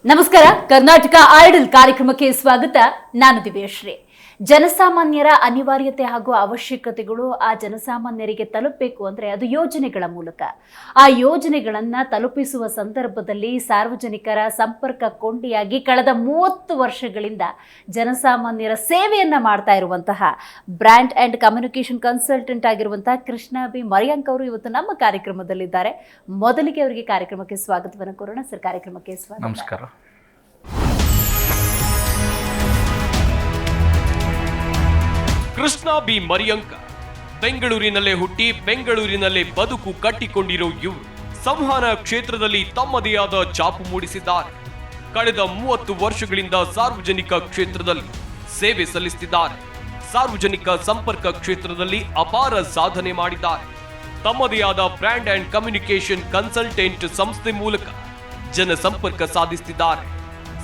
ನಮಸ್ಕಾರ. ಕರ್ನಾಟಕ ಐಡಲ್ ಕಾರ್ಯಕ್ರಮಕ್ಕೆ ಸ್ವಾಗತ. ನಾನು ದಿವ್ಯಶ್ರೀ. ಜನಸಾಮಾನ್ಯರ ಅನಿವಾರ್ಯತೆ ಹಾಗೂ ಅವಶ್ಯಕತೆಗಳು ಆ ಜನಸಾಮಾನ್ಯರಿಗೆ ತಲುಪಬೇಕು ಅಂದ್ರೆ ಅದು ಯೋಜನೆಗಳ ಮೂಲಕ. ಆ ಯೋಜನೆಗಳನ್ನ ತಲುಪಿಸುವ ಸಂದರ್ಭದಲ್ಲಿ ಸಾರ್ವಜನಿಕರ ಸಂಪರ್ಕ ಕೊಂಡಿಯಾಗಿ ಕಳೆದ 30 ವರ್ಷಗಳಿಂದ ಜನಸಾಮಾನ್ಯರ ಸೇವೆಯನ್ನ ಮಾಡ್ತಾ ಇರುವಂತಹ ಬ್ರ್ಯಾಂಡ್ ಅಂಡ್ ಕಮ್ಯುನಿಕೇಶನ್ ಕನ್ಸಲ್ಟೆಂಟ್ ಆಗಿರುವಂತಹ ಕೃಷ್ಣ ಬಿ ಮರಿಯಂಕ್ ಅವರು ಇವತ್ತು ನಮ್ಮ ಕಾರ್ಯಕ್ರಮದಲ್ಲಿದ್ದಾರೆ. ಮೊದಲಿಗೆ ಅವರಿಗೆ ಕಾರ್ಯಕ್ರಮಕ್ಕೆ ಸ್ವಾಗತವನ್ನು ಕೋರೋಣ. ಸರ್, ಕಾರ್ಯಕ್ರಮಕ್ಕೆ ಸ್ವಾಗತ. ನಮಸ್ಕಾರ. ಕೃಷ್ಣ ಬಿ ಮರಿಯಂಕ ಬೆಂಗಳೂರಿನಲ್ಲೇ ಹುಟ್ಟಿ ಬೆಂಗಳೂರಿನಲ್ಲೇ ಬದುಕು ಕಟ್ಟಿಕೊಂಡಿರೋ ಇವರು ಸಂವಹನ ಕ್ಷೇತ್ರದಲ್ಲಿ ತಮ್ಮದೇ ಆದ ಛಾಪು ಮೂಡಿಸಿದ್ದಾರೆ. ಕಳೆದ 30 ವರ್ಷಗಳಿಂದ ಸಾರ್ವಜನಿಕ ಕ್ಷೇತ್ರದಲ್ಲಿ ಸೇವೆ ಸಲ್ಲಿಸುತ್ತಿದ್ದಾರೆ. ಸಾರ್ವಜನಿಕ ಸಂಪರ್ಕ ಕ್ಷೇತ್ರದಲ್ಲಿ ಅಪಾರ ಸಾಧನೆ ಮಾಡಿದ್ದಾರೆ. ತಮ್ಮದೇ ಆದ ಬ್ರ್ಯಾಂಡ್ ಅಂಡ್ ಕಮ್ಯುನಿಕೇಶನ್ ಕನ್ಸಲ್ಟೆಂಟ್ ಸಂಸ್ಥೆ ಮೂಲಕ ಜನಸಂಪರ್ಕ ಸಾಧಿಸುತ್ತಿದ್ದಾರೆ.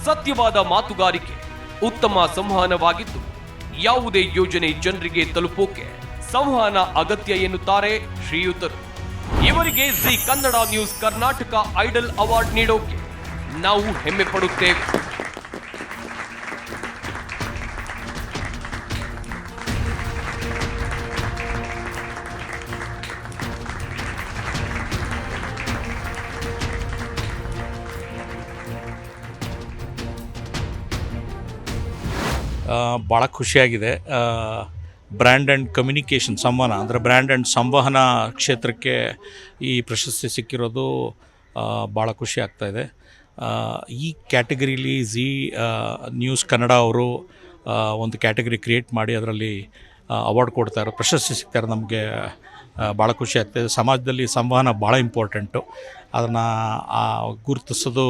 ಸತ್ಯವಾದ ಮಾತುಗಾರಿಕೆ ಉತ್ತಮ ಸಂವಹನವಾಗಿದ್ದು ಯಾವುದೇ ಯೋಜನೆ ಜನರಿಗೆ ತಲುಪೋಕೆ ಸಂವಹನ ಅಗತ್ಯ ಎನ್ನುತ್ತಾರೆ ಶ್ರೀಯುತರು. ಇವರಿಗೆ Zee Kannada news Karnataka idol award ನೀಡೋಕೆ ನಾವು ಹೆಮ್ಮೆ ಪಡುತ್ತೇವೆ. ಭಾಳ ಖುಷಿಯಾಗಿದೆ. ಬ್ರ್ಯಾಂಡ್ ಆ್ಯಂಡ್ ಕಮ್ಯುನಿಕೇಷನ್ ಸಂವಹನ ಅಂದರೆ ಬ್ರ್ಯಾಂಡ್ ಆ್ಯಂಡ್ ಸಂವಹನ ಕ್ಷೇತ್ರಕ್ಕೆ ಈ ಪ್ರಶಸ್ತಿ ಸಿಕ್ಕಿರೋದು ಭಾಳ ಖುಷಿ ಆಗ್ತಾಯಿದೆ. ಈ ಕ್ಯಾಟಗರಿಲಿ ಜಿ ನ್ಯೂಸ್ ಕನ್ನಡ ಅವರು ಒಂದು ಕ್ಯಾಟಗರಿ ಕ್ರಿಯೇಟ್ ಮಾಡಿ ಅದರಲ್ಲಿ ಅವಾರ್ಡ್ ಕೊಡ್ತಾರೆ, ಪ್ರಶಸ್ತಿ ಸಿಗ್ತಾರೆ. ನಮಗೆ ಭಾಳ ಖುಷಿ ಆಗ್ತಾಯಿದೆ. ಸಮಾಜದಲ್ಲಿ ಸಂವಹನ ಭಾಳ ಇಂಪಾರ್ಟೆಂಟು. ಅದನ್ನು ಗುರುತಿಸೋದು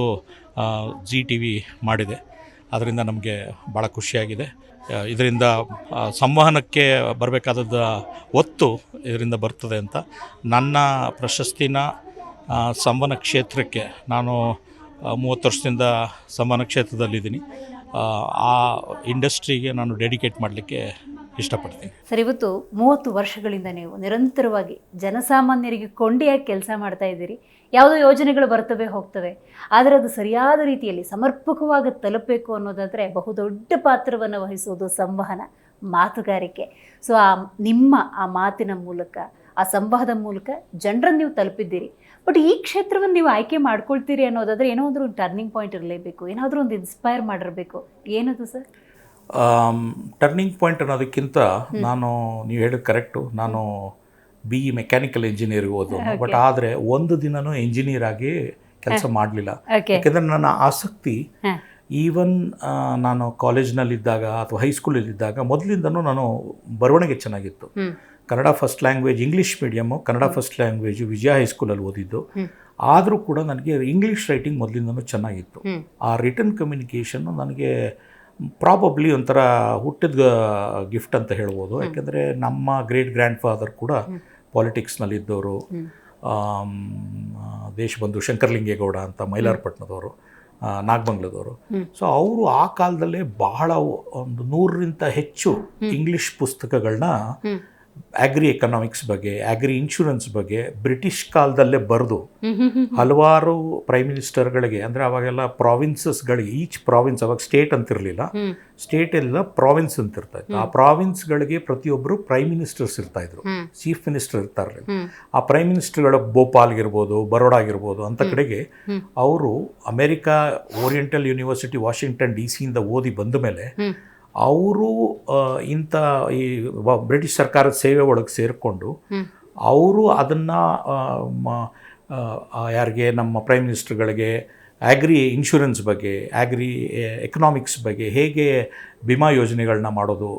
ಜಿ ಟಿ ವಿ ಮಾಡಿದೆ. ಅದರಿಂದ ನಮಗೆ ಭಾಳ ಖುಷಿಯಾಗಿದೆ. ಇದರಿಂದ ಸಂವಹನಕ್ಕೆ ಬರಬೇಕಾದದ್ದು ಒತ್ತು ಇದರಿಂದ ಬರ್ತದೆ ಅಂತ ನನ್ನ ಪ್ರಶಸ್ತಿನ ಸಂವಹನ ಕ್ಷೇತ್ರಕ್ಕೆ, ನಾನು 30 ವರ್ಷದಿಂದ ಸಂವಹನ ಕ್ಷೇತ್ರದಲ್ಲಿದ್ದೀನಿ, ಆ ಇಂಡಸ್ಟ್ರಿಗೆ ನಾನು ಡೆಡಿಕೇಟ್ ಮಾಡಲಿಕ್ಕೆ ಇಷ್ಟಪಡ್ತೀನಿ. ಸರ್, ಇವತ್ತು 30 ವರ್ಷಗಳಿಂದ ನೀವು ನಿರಂತರವಾಗಿ ಜನಸಾಮಾನ್ಯರಿಗೆ ಕೊಂಡಿಯಾಗಿ ಕೆಲಸ ಮಾಡ್ತಾ ಇದ್ದೀರಿ. ಯಾವುದೋ ಯೋಜನೆಗಳು ಬರ್ತವೆ ಹೋಗ್ತವೆ, ಆದರೆ ಅದು ಸರಿಯಾದ ರೀತಿಯಲ್ಲಿ ಸಮರ್ಪಕವಾಗಿ ತಲುಪಬೇಕು ಅನ್ನೋದಾದರೆ ಬಹುದೊಡ್ಡ ಪಾತ್ರವನ್ನು ವಹಿಸುವುದು ಸಂವಹನ, ಮಾತುಗಾರಿಕೆ. ಸೊ ನಿಮ್ಮ ಮಾತಿನ ಮೂಲಕ, ಆ ಸಂವಾದದ ಮೂಲಕ ಜನರನ್ನು ನೀವು ತಲುಪಿದ್ದೀರಿ. ಬಟ್ ಈ ಕ್ಷೇತ್ರವನ್ನು ನೀವು ಆಯ್ಕೆ ಮಾಡ್ಕೊಳ್ತೀರಿ ಅನ್ನೋದಾದರೆ ಏನಾದರೂ ಒಂದು ಟರ್ನಿಂಗ್ ಪಾಯಿಂಟ್ ಇರಲೇಬೇಕು, ಏನಾದರೂ ಒಂದು ಇನ್ಸ್ಪೈರ್ ಮಾಡಿರಬೇಕು. ಏನದು ಸರ್? ಟರ್ನಿಂಗ್ ಪಾಯಿಂಟ್ ಅನ್ನೋದಕ್ಕಿಂತ ನೀವು ಹೇಳೋದು ಕರೆಕ್ಟು. ನಾನು BE ಮೆಕ್ಯಾನಿಕಲ್ ಇಂಜಿನಿಯರ್ಗೆ ಓದೋನು, ಬಟ್ ಆದರೆ ಒಂದು ದಿನವೂ ಇಂಜಿನಿಯರ್ ಆಗಿ ಕೆಲಸ ಮಾಡಲಿಲ್ಲ. ಯಾಕೆಂದರೆ ನನ್ನ ಆಸಕ್ತಿ ಈವನ್ ನಾನು ಕಾಲೇಜ್ನಲ್ಲಿದ್ದಾಗ ಅಥವಾ ಹೈಸ್ಕೂಲಲ್ಲಿದ್ದಾಗ ಮೊದಲಿಂದನೂ ನಾನು ಬರವಣಿಗೆ ಚೆನ್ನಾಗಿತ್ತು. Kannada first language, English medium, Kannada first language Vijaya ಹೈಸ್ಕೂಲಲ್ಲಿ ಓದಿದ್ದು. ಆದರೂ ಕೂಡ ನನಗೆ ಇಂಗ್ಲೀಷ್ ರೈಟಿಂಗ್ ಮೊದಲಿಂದನೂ ಚೆನ್ನಾಗಿತ್ತು. ಆ ರಿಟರ್ನ್ ಕಮ್ಯುನಿಕೇಷನ್ನು ನನಗೆ ಪ್ರಾಬಬ್ಲಿ ಒಂಥರ ಹುಟ್ಟಿದ ಗಿಫ್ಟ್ ಅಂತ ಹೇಳ್ಬೋದು. ಯಾಕೆಂದರೆ ನಮ್ಮ ಗ್ರೇಟ್ ಗ್ರ್ಯಾಂಡ್ ಫಾದರ್ ಕೂಡ ಪಾಲಿಟಿಕ್ಸ್ನಲ್ಲಿದ್ದವರು. ದೇಶಬಂಧು ಶಂಕರಲಿಂಗೇಗೌಡ ಅಂತ ಮೈಲಾರಪಟ್ಟಣದವರು, ನಾಗಮಂಗಲದವರು. ಸೊ ಅವರು ಆ ಕಾಲದಲ್ಲೇ ಬಹಳ ಒಂದು 100ರಿಂದ ಹೆಚ್ಚು ಇಂಗ್ಲೀಷ್ ಪುಸ್ತಕಗಳನ್ನ ಆಗ್ರಿ ಎಕನಾಮಿಕ್ಸ್ ಬಗ್ಗೆ, ಆಗ್ರಿ ಇನ್ಶೂರೆನ್ಸ್ ಬಗ್ಗೆ ಬ್ರಿಟಿಷ್ ಕಾಲದಲ್ಲೇ ಬರೆದು ಹಲವಾರು ಪ್ರೈಮ್ ಮಿನಿಸ್ಟರ್ಗಳಿಗೆ, ಅಂದರೆ ಅವಾಗೆಲ್ಲ ಪ್ರಾವಿನ್ಸಸ್ಗಳಿಗೆ, ಈಚ್ ಪ್ರಾವಿನ್ಸ್, ಅವಾಗ ಸ್ಟೇಟ್ ಅಂತಿರಲಿಲ್ಲ, ಸ್ಟೇಟ್ ಎಲ್ಲ ಪ್ರಾವಿನ್ಸ್ ಅಂತ ಇರ್ತಾ ಇತ್ತು. ಆ ಪ್ರಾವಿನ್ಸ್ಗಳಿಗೆ ಪ್ರತಿಯೊಬ್ಬರು ಪ್ರೈಮ್ ಮಿನಿಸ್ಟರ್ಸ್ ಇರ್ತಾಯಿದ್ರು, ಚೀಫ್ ಮಿನಿಸ್ಟರ್ ಇರ್ತಾರಲ್ಲ. ಆ ಪ್ರೈಮ್ ಮಿನಿಸ್ಟರ್ಗಳ ಭೋಪಾಲ್ಗಿರ್ಬೋದು, ಬರೋಡಾ ಆಗಿರ್ಬೋದು ಅಂತ ಕಡೆಗೆ ಅವರು America oriental university Washington DC ಓದಿ ಬಂದ ಮೇಲೆ ಅವರು ಇಂಥ ಈ ಬ್ರಿಟಿಷ್ ಸರ್ಕಾರದ ಸೇವೆ ಒಳಗೆ ಸೇರಿಕೊಂಡು ಅವರು ಅದನ್ನು ಯಾರಿಗೆ, ನಮ್ಮ ಪ್ರೈಮ್ ಮಿನಿಸ್ಟರ್ಗಳಿಗೆ ಆಗ್ರಿ ಇನ್ಶೂರೆನ್ಸ್ ಬಗ್ಗೆ, ಆಗ್ರಿ ಎಕನಾಮಿಕ್ಸ್ ಬಗ್ಗೆ, ಹೇಗೆ ವಿಮಾ ಯೋಜನೆಗಳನ್ನ ಮಾಡೋದು,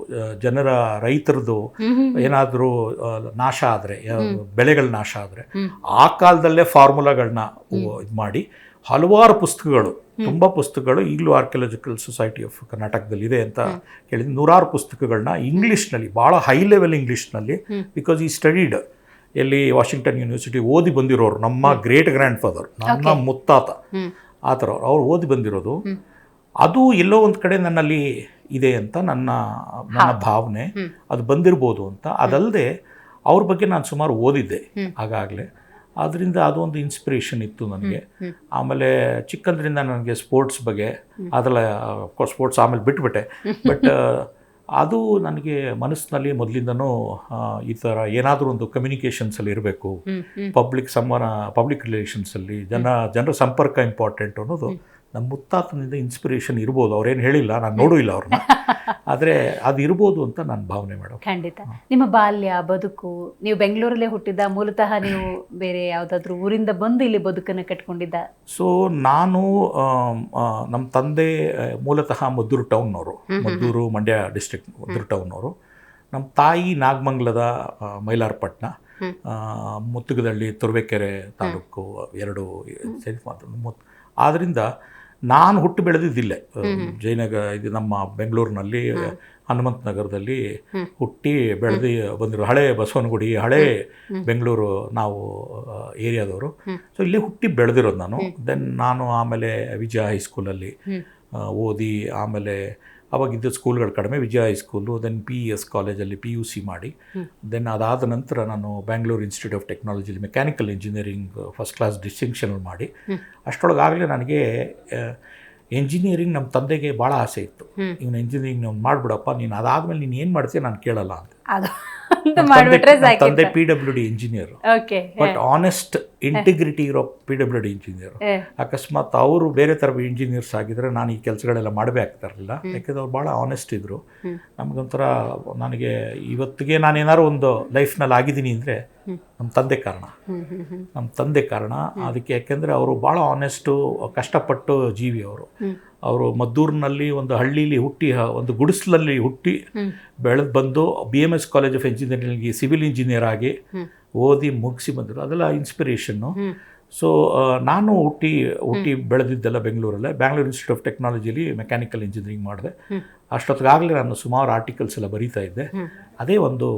ಜನರ ರೈತರದ್ದು ಏನಾದರೂ ನಾಶ ಆದರೆ, ಬೆಳೆಗಳ ನಾಶ ಆದರೆ ಆ ಕಾಲದಲ್ಲೇ ಫಾರ್ಮುಲಾಗಳನ್ನ ಇದು ಮಾಡಿ ಹಲವಾರು ಪುಸ್ತಕಗಳು, ತುಂಬ ಪುಸ್ತಕಗಳು ಈಗಲೂ ಆರ್ಕಿಯಾಲಜಿಕಲ್ ಸೊಸೈಟಿ ಆಫ್ ಕರ್ನಾಟಕದಲ್ಲಿದೆ ಅಂತ ಕೇಳಿದ 100 ಪುಸ್ತಕಗಳನ್ನ ಇಂಗ್ಲೀಷ್ನಲ್ಲಿ, ಭಾಳ ಹೈ ಲೆವೆಲ್ ಇಂಗ್ಲೀಷ್ನಲ್ಲಿ, ಬಿಕಾಸ್ ಈ ಸ್ಟಡಿಡ್ ಎಲ್ಲಿ ವಾಷಿಂಗ್ಟನ್ ಯೂನಿವರ್ಸಿಟಿ ಓದಿ ಬಂದಿರೋರು, ನಮ್ಮ ಗ್ರೇಟ್ ಗ್ರ್ಯಾಂಡ್ ಫಾದರ್, ನಮ್ಮ ಮುತ್ತಾತ, ಆ ಥರ ಅವ್ರು ಓದಿ ಬಂದಿರೋದು. ಅದು ಎಲ್ಲೋ ಒಂದು ಕಡೆ ನನ್ನಲ್ಲಿ ಇದೆ ಅಂತ ನನ್ನ ಭಾವನೆ, ಅದು ಬಂದಿರ್ಬೋದು ಅಂತ. ಅದಲ್ಲದೆ ಅವ್ರ ಬಗ್ಗೆ ನಾನು ಸುಮಾರು ಓದಿದ್ದೆ ಆಗಾಗಲೇ. ಆದ್ದರಿಂದ ಅದೊಂದು ಇನ್ಸ್ಪಿರೇಷನ್ ಇತ್ತು ನನಗೆ. ಆಮೇಲೆ ಚಿಕ್ಕಂದ್ರಿಂದ ನನಗೆ ಸ್ಪೋರ್ಟ್ಸ್ ಬಗ್ಗೆ ಅದೆಲ್ಲ ಸ್ಪೋರ್ಟ್ಸ್ ಆಮೇಲೆ ಬಿಟ್ಬಿಟ್ಟೆ. ಬಟ್ ಅದು ನನಗೆ ಮನಸ್ಸಿನಲ್ಲಿ ಮೊದಲಿಂದನೂ ಈ ಥರ ಏನಾದರೂ ಒಂದು ಕಮ್ಯುನಿಕೇಷನ್ಸಲ್ಲಿ ಇರಬೇಕು, ಪಬ್ಲಿಕ್ ರಿಲೇಷನ್ಸಲ್ಲಿ ಜನರ ಸಂಪರ್ಕ ಇಂಪಾರ್ಟೆಂಟ್ ಅನ್ನೋದು ನಮ್ಮ ಮುತ್ತಾತನಿಂದ ಇನ್ಸ್ಪಿರೇಷನ್ ಇರ್ಬೋದು. ಅವ್ರೇನು ಹೇಳಿಲ್ಲ, ನಾನು ನೋಡೂ ಇಲ್ಲ ಅವ್ರನ್ನ, ಆದರೆ ಅದು ಇರ್ಬೋದು ಅಂತ ನಾನು ಭಾವನೆ ಮೇಡಮ್. ಖಂಡಿತ. ನಿಮ್ಮ ಬಾಲ್ಯ ಬದುಕು, ನೀವು ಬೆಂಗಳೂರಲ್ಲೇ ಹುಟ್ಟಿದ್ದ, ಮೂಲತಃ ನೀವು ಬೇರೆ ಯಾವುದಾದ್ರೂ ಊರಿಂದ ಬಂದು ಇಲ್ಲಿ ಬದುಕನ್ನು ಕಟ್ಕೊಂಡಿದ್ದ? ಸೊ ನಾನು ನಮ್ಮ ತಂದೆ ಮೂಲತಃ ಮದ್ದೂರು ಟೌನ್ನವರು, ಮದ್ದೂರು ಮಂಡ್ಯ ಡಿಸ್ಟ್ರಿಕ್ಟ್ ಮದ್ದೂರು ಟೌನ್ನವರು. ನಮ್ಮ ತಾಯಿ ನಾಗಮಂಗಲದ ಮೈಲಾರಪಟ್ಟಣ, ಮುತ್ತುಗದಳ್ಳಿ ತುರುವೇಕೆರೆ ತಾಲೂಕು, ಎರಡು ಸೇರಿ. ಆದ್ದರಿಂದ ನಾನು ಹುಟ್ಟು ಬೆಳೆದಿದ್ದಿಲ್ಲೇ ಇದು ನಮ್ಮ ಬೆಂಗಳೂರಿನಲ್ಲಿ ಹನುಮಂತ ನಗರದಲ್ಲಿ ಹುಟ್ಟಿ ಬೆಳೆದು ಬಂದಿರೋ ಹಳೆ ಬಸವನಗುಡಿ, ಹಳೆ ಬೆಂಗಳೂರು ನಾವು ಏರಿಯಾದವರು. ಸೊ ಇಲ್ಲೇ ಹುಟ್ಟಿ ಬೆಳೆದಿರೋದು ನಾನು. ದೆನ್ ನಾನು ಆಮೇಲೆ ವಿಜಯ ಹೈಸ್ಕೂಲಲ್ಲಿ ಓದಿ, ಆಮೇಲೆ ಅವಾಗಿದ್ದ ಸ್ಕೂಲ್ಗಳು ಕಡಿಮೆ, ವಿಜಯ ಹೈಸ್ಕೂಲು, ದೆನ್ PES ಕಾಲೇಜಲ್ಲಿ PUC ಮಾಡಿ, ದೆನ್ ಅದಾದ ನಂತರ ನಾನು ಬ್ಯಾಂಗ್ಳೂರು ಇನ್ಸ್ಟಿಟ್ಯೂಟ್ ಆಫ್ ಟೆಕ್ನಾಲಜಿಲಿ mechanical engineering first class distinction ಮಾಡಿ. ಅಷ್ಟರೊಳಗಾಗಲೇ ನನಗೆ ಎಂಜಿನಿಯರಿಂಗ್ ನಮ್ಮ ತಂದೆಗೆ ಭಾಳ ಆಸೆ ಇತ್ತು. ಇವನು ಎಂಜಿನಿಯರಿಂಗ್ ನೀವು ಮಾಡಿಬಿಡಪ್ಪ, ನೀನು ಅದಾದಮೇಲೆ ನೀನು ಏನು ಮಾಡ್ತೀಯ ನಾನು ಕೇಳಲ್ಲ ಅಂತ. ತಂದೆ PWD engineer, but honest integrity ಇರೋ PWD ಇಂಜಿನಿಯರ್. ಅಕಸ್ಮಾತ್ ಅವರು ಬೇರೆ ಥರ ಇಂಜಿನಿಯರ್ಸ್ ಆಗಿದ್ರೆ ನಾನು ಈ ಕೆಲಸಗಳೆಲ್ಲ ಮಾಡಬೇಕಾಗ್ತಾ ಇರಲಿಲ್ಲ. ಯಾಕೆಂದ್ರೆ ಅವ್ರು ಭಾಳ ಆನೆಸ್ಟ್ ಇದ್ದರು. ನಮಗೊಂಥರ, ನನಗೆ ಇವತ್ತಿಗೆ ನಾನೇನಾದ್ರು ಒಂದು ಲೈಫ್ನಲ್ಲಿ ಆಗಿದ್ದೀನಿ ಅಂದರೆ ನಮ್ಮ ತಂದೆ ಕಾರಣ. ಅದಕ್ಕೆ ಯಾಕೆಂದರೆ ಅವರು ಭಾಳ ಆನೆಸ್ಟು, ಕಷ್ಟಪಟ್ಟು ಜೀವಿ ಅವರು ಮದ್ದೂರಿನಲ್ಲಿ ಒಂದು ಹಳ್ಳೀಲಿ ಹುಟ್ಟಿ, ಒಂದು ಗುಡಿಸಲಲ್ಲಿ ಹುಟ್ಟಿ ಬೆಳೆದು ಬಂದು BMS college of engineering civil engineer ಆಗಿ ಓದಿ ಮುಗಿಸಿ ಬಂದರು. ಅದೆಲ್ಲ ಇನ್ಸ್ಪಿರೇಷನ್ನು. ಸೊ ನಾನು ಹುಟ್ಟಿ ಬೆಳೆದಿದ್ದೆಲ್ಲ ಬೆಂಗಳೂರಲ್ಲೇ, ಬ್ಯಾಂಗ್ಳೂರು ಇನ್ಸ್ಟಿಟ್ಯೂಟ್ ಆಫ್ ಟೆಕ್ನಾಲಜಿಲಿ ಮೆಕ್ಯಾನಿಕಲ್ ಇಂಜಿನಿಯರಿಂಗ್ ಮಾಡಿದೆ. ಅಷ್ಟೊತ್ತಿಗಾಗಲೇ ನಾನು ಸುಮಾರು ಆರ್ಟಿಕಲ್ಸ್ ಎಲ್ಲ ಬರೀತಾ ಇದ್ದೆ. ಅದೇ ಒಂದು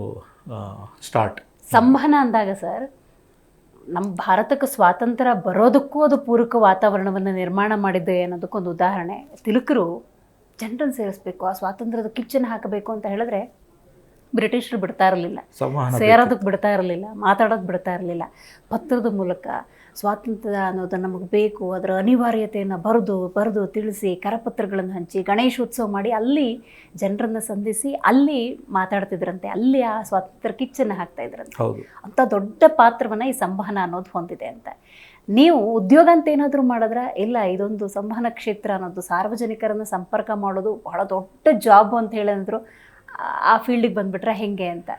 ಸ್ಟಾರ್ಟ್. ಸಂವಹನ ಅಂದಾಗ ಸರ್, ನಮ್ಮ ಭಾರತಕ್ಕೆ ಸ್ವಾತಂತ್ರ್ಯ ಬರೋದಕ್ಕೂ ಅದು ಪೂರಕ ವಾತಾವರಣವನ್ನು ನಿರ್ಮಾಣ ಮಾಡಿದ್ದು ಅನ್ನೋದಕ್ಕೊಂದು ಉದಾಹರಣೆ. ತಿಲಕರು ಜನರನ್ನು ಸೇರಿಸ್ಬೇಕು, ಆ ಸ್ವಾತಂತ್ರ್ಯದ ಕಿಚ್ಚನ್ನು ಹಾಕಬೇಕು ಅಂತ ಹೇಳಿದ್ರೆ ಬ್ರಿಟಿಷರು ಬಿಡ್ತಾ ಇರಲಿಲ್ಲ, ಸೇರೋದಕ್ಕೆ ಬಿಡ್ತಾ ಇರಲಿಲ್ಲ, ಮಾತಾಡೋಕ್ಕೆ ಬಿಡ್ತಾ ಇರಲಿಲ್ಲ. ಪತ್ರದ ಮೂಲಕ ಸ್ವಾತಂತ್ರ್ಯ ಅನ್ನೋದು ನಮಗೆ ಬೇಕು, ಅದರ ಅನಿವಾರ್ಯತೆಯನ್ನು ಬರೆದು ತಿಳಿಸಿ, ಕರಪತ್ರಗಳನ್ನು ಹಂಚಿ, ಗಣೇಶೋತ್ಸವ ಮಾಡಿ ಅಲ್ಲಿ ಜನರನ್ನು ಸಂಧಿಸಿ ಅಲ್ಲಿ ಮಾತಾಡ್ತಿದ್ರಂತೆ, ಅಲ್ಲಿ ಆ ಸ್ವಾತಂತ್ರ್ಯ ಕಿಚ್ಚನ್ನು ಹಾಕ್ತಾ ಇದ್ರಂತೆ. ಅಂಥ ದೊಡ್ಡ ಪಾತ್ರವನ್ನು ಈ ಸಂವಹನ ಅನ್ನೋದು ಹೊಂದಿದೆ ಅಂತ. ನೀವು ಉದ್ಯೋಗ ಅಂತ ಏನಾದರೂ ಮಾಡಿದ್ರೆ, ಇಲ್ಲ ಇದೊಂದು ಸಂವಹನ ಕ್ಷೇತ್ರ ಅನ್ನೋದು, ಸಾರ್ವಜನಿಕರನ್ನು ಸಂಪರ್ಕ ಮಾಡೋದು ಬಹಳ ದೊಡ್ಡ ಜಾಬ್ ಅಂತ ಹೇಳಿದ್ರು, ಆ ಫೀಲ್ಡಿಗೆ ಬಂದುಬಿಟ್ರೆ ಹೆಂಗೆ ಅಂತ?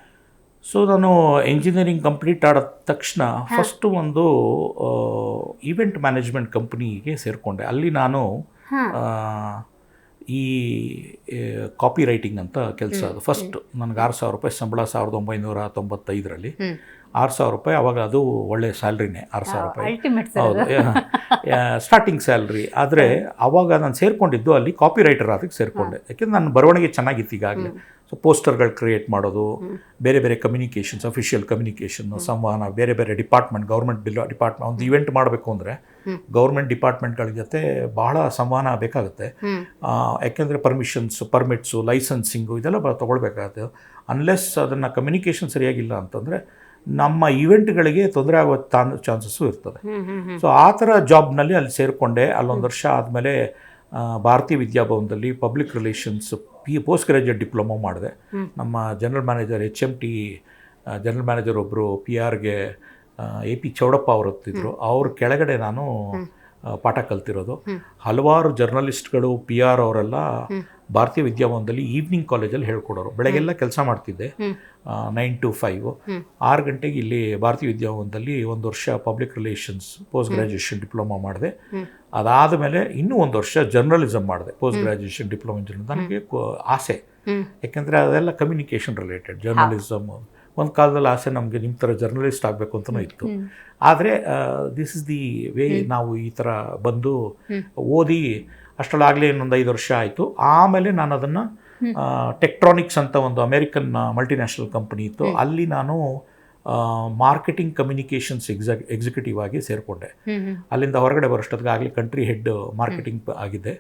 ಸೊ ನಾನು ಎಂಜಿನಿಯರಿಂಗ್ ಕಂಪ್ಲೀಟ್ ಆದ ತಕ್ಷಣ ಫಸ್ಟು ಒಂದು ಈವೆಂಟ್ ಮ್ಯಾನೇಜ್ಮೆಂಟ್ ಕಂಪ್ನಿಗೆ ಸೇರಿಕೊಂಡೆ. ಅಲ್ಲಿ ನಾನು ಈ ಕಾಪಿ ರೈಟಿಂಗ್ ಅಂತ ಕೆಲಸ. ಅದು ಫಸ್ಟ್ ನನಗೆ 6,000 ರೂಪಾಯಿ ಸಂಬಳ 1995ರಲ್ಲಿ. 6,000 ರೂಪಾಯಿ ಅವಾಗ, ಅದು ಒಳ್ಳೆ ಸ್ಯಾಲ್ರಿನೇ, 6,000 ರೂಪಾಯಿ. ಹೌದು, ಸ್ಟಾರ್ಟಿಂಗ್ ಸ್ಯಾಲ್ರಿ. ಆದರೆ ಅವಾಗ ನಾನು ಸೇರಿಕೊಂಡಿದ್ದು ಅಲ್ಲಿ ಕಾಪಿ ರೈಟರ್ ಅದಕ್ಕೆ ಸೇರಿಕೊಂಡೆ. ಯಾಕೆಂದರೆ ನನ್ನ ಬರವಣಿಗೆ ಚೆನ್ನಾಗಿತ್ತು ಈಗಾಗಲೇ. ಸೊ ಪೋಸ್ಟರ್ಗಳು ಕ್ರಿಯೇಟ್ ಮಾಡೋದು, ಬೇರೆ ಬೇರೆ ಕಮ್ಯುನಿಕೇಷನ್ಸ್, ಅಫಿಷಿಯಲ್ ಕಮ್ಯುನಿಕೇಷನ್, ಸಂವಹನ, ಬೇರೆ ಬೇರೆ ಡಿಪಾರ್ಟ್ಮೆಂಟ್, ಗೌರ್ಮೆಂಟ್ ಡಿಪಾರ್ಟ್ಮೆಂಟ್, ಒಂದು ಇವೆಂಟ್ ಮಾಡಬೇಕು ಅಂದರೆ ಗೌರ್ಮೆಂಟ್ ಡಿಪಾರ್ಟ್ಮೆಂಟ್ಗಳ ಜೊತೆ ಬಹಳ ಸಂವಹನ ಬೇಕಾಗುತ್ತೆ. ಯಾಕೆಂದರೆ ಪರ್ಮಿಟ್ಸು, ಲೈಸೆನ್ಸಿಂಗು ಇದೆಲ್ಲ ತೊಗೊಳ್ಬೇಕಾಗುತ್ತೆ. ಅನ್ಲೆಸ್ ಅದನ್ನು ಕಮ್ಯುನಿಕೇಷನ್ ಸರಿಯಾಗಿಲ್ಲ ಅಂತಂದರೆ ನಮ್ಮ ಇವೆಂಟ್ಗಳಿಗೆ ತೊಂದರೆ ಆಗೋ ಚಾನ್ಸಸ್ಸು ಇರ್ತದೆ. ಸೊ ಆ ಥರ ಜಾಬ್ನಲ್ಲಿ ಅಲ್ಲಿ ಸೇರಿಕೊಂಡೆ. ಅಲ್ಲೊಂದು ವರ್ಷ ಆದಮೇಲೆ ಭಾರತೀಯ ವಿದ್ಯಾಭವನದಲ್ಲಿ public relations post graduate diploma ಮಾಡಿದೆ. ನಮ್ಮ general manager HMT general manager ಒಬ್ಬರು PR-ಗೆ AP ಚೌಡಪ್ಪ ಅವರು ಇರ್ತಿದ್ರು. ಅವ್ರ ಕೆಳಗಡೆ ನಾನು ಪಾಠ ಕಲ್ತಿರೋದು. ಹಲವಾರು ಜರ್ನಲಿಸ್ಟ್ಗಳು, PR ಅವರೆಲ್ಲ ಭಾರತೀಯ ವಿದ್ಯಾಭವನದಲ್ಲಿ ಈವ್ನಿಂಗ್ ಕಾಲೇಜಲ್ಲಿ ಹೇಳ್ಕೊಡೋರು. ಬೆಳಗ್ಗೆಲ್ಲ ಕೆಲಸ ಮಾಡ್ತಿದ್ದೆ, 9 to 5. 6 ಗಂಟೆಗೆ ಇಲ್ಲಿ ಭಾರತೀಯ ವಿದ್ಯಾಭವನದಲ್ಲಿ ಒಂದು ವರ್ಷ public relations post graduation diploma ಮಾಡಿದೆ. ಅದಾದಮೇಲೆ ಇನ್ನೂ ಒಂದು ವರ್ಷ ಜರ್ನಲಿಸಮ್ ಮಾಡಿದೆ, ಪೋಸ್ಟ್ ಗ್ರ್ಯಾಜುಯೇಷನ್ ಡಿಪ್ಲೊಮಾ ಇನ್ ನನಗೆ ಆಸೆ. ಯಾಕೆಂದರೆ ಅದೆಲ್ಲ ಕಮ್ಯುನಿಕೇಷನ್ ರಿಲೇಟೆಡ್ ಜರ್ನಲಿಸಮ್. ಒಂದು ಕಾಲದಲ್ಲಿ ಆಸೆ ನಮಗೆ ನಿಮ್ಮ ಥರ ಜರ್ನಲಿಸ್ಟ್ ಆಗಬೇಕು ಅಂತಲೂ ಇತ್ತು. ಆದರೆ ದಿಸ್ ಇಸ್ ದಿ ವೇ. ನಾವು ಈ ಥರ ಬಂದು ಓದಿ ಅಷ್ಟರಲ್ಲಾಗಲೇ ಇನ್ನೊಂದು 5 ವರ್ಷ ಆಯಿತು. ಆಮೇಲೆ ನಾನು ಅದನ್ನು ಟೆಕ್ಟ್ರಾನಿಕ್ಸ್ ಅಂತ ಒಂದು ಅಮೇರಿಕನ್ ಮಲ್ಟಿನ್ಯಾಷನಲ್ ಕಂಪನಿ ಇತ್ತು, ಅಲ್ಲಿ ನಾನು ಮಾರ್ಕೆಟಿಂಗ್ ಕಮ್ಯುನಿಕೇಷನ್ಸ್ ಎಕ್ಸಿಕ್ಯೂಟಿವ್ ಆಗಿ ಸೇರಿಕೊಂಡೆ. ಅಲ್ಲಿಂದ ಹೊರಗಡೆ ಬರೋಷ್ಟೊತ್ತಿಗೆ ಆಗಲಿ ಕಂಟ್ರಿ ಹೆಡ್ ಮಾರ್ಕೆಟಿಂಗ್ ಆಗಿದೆ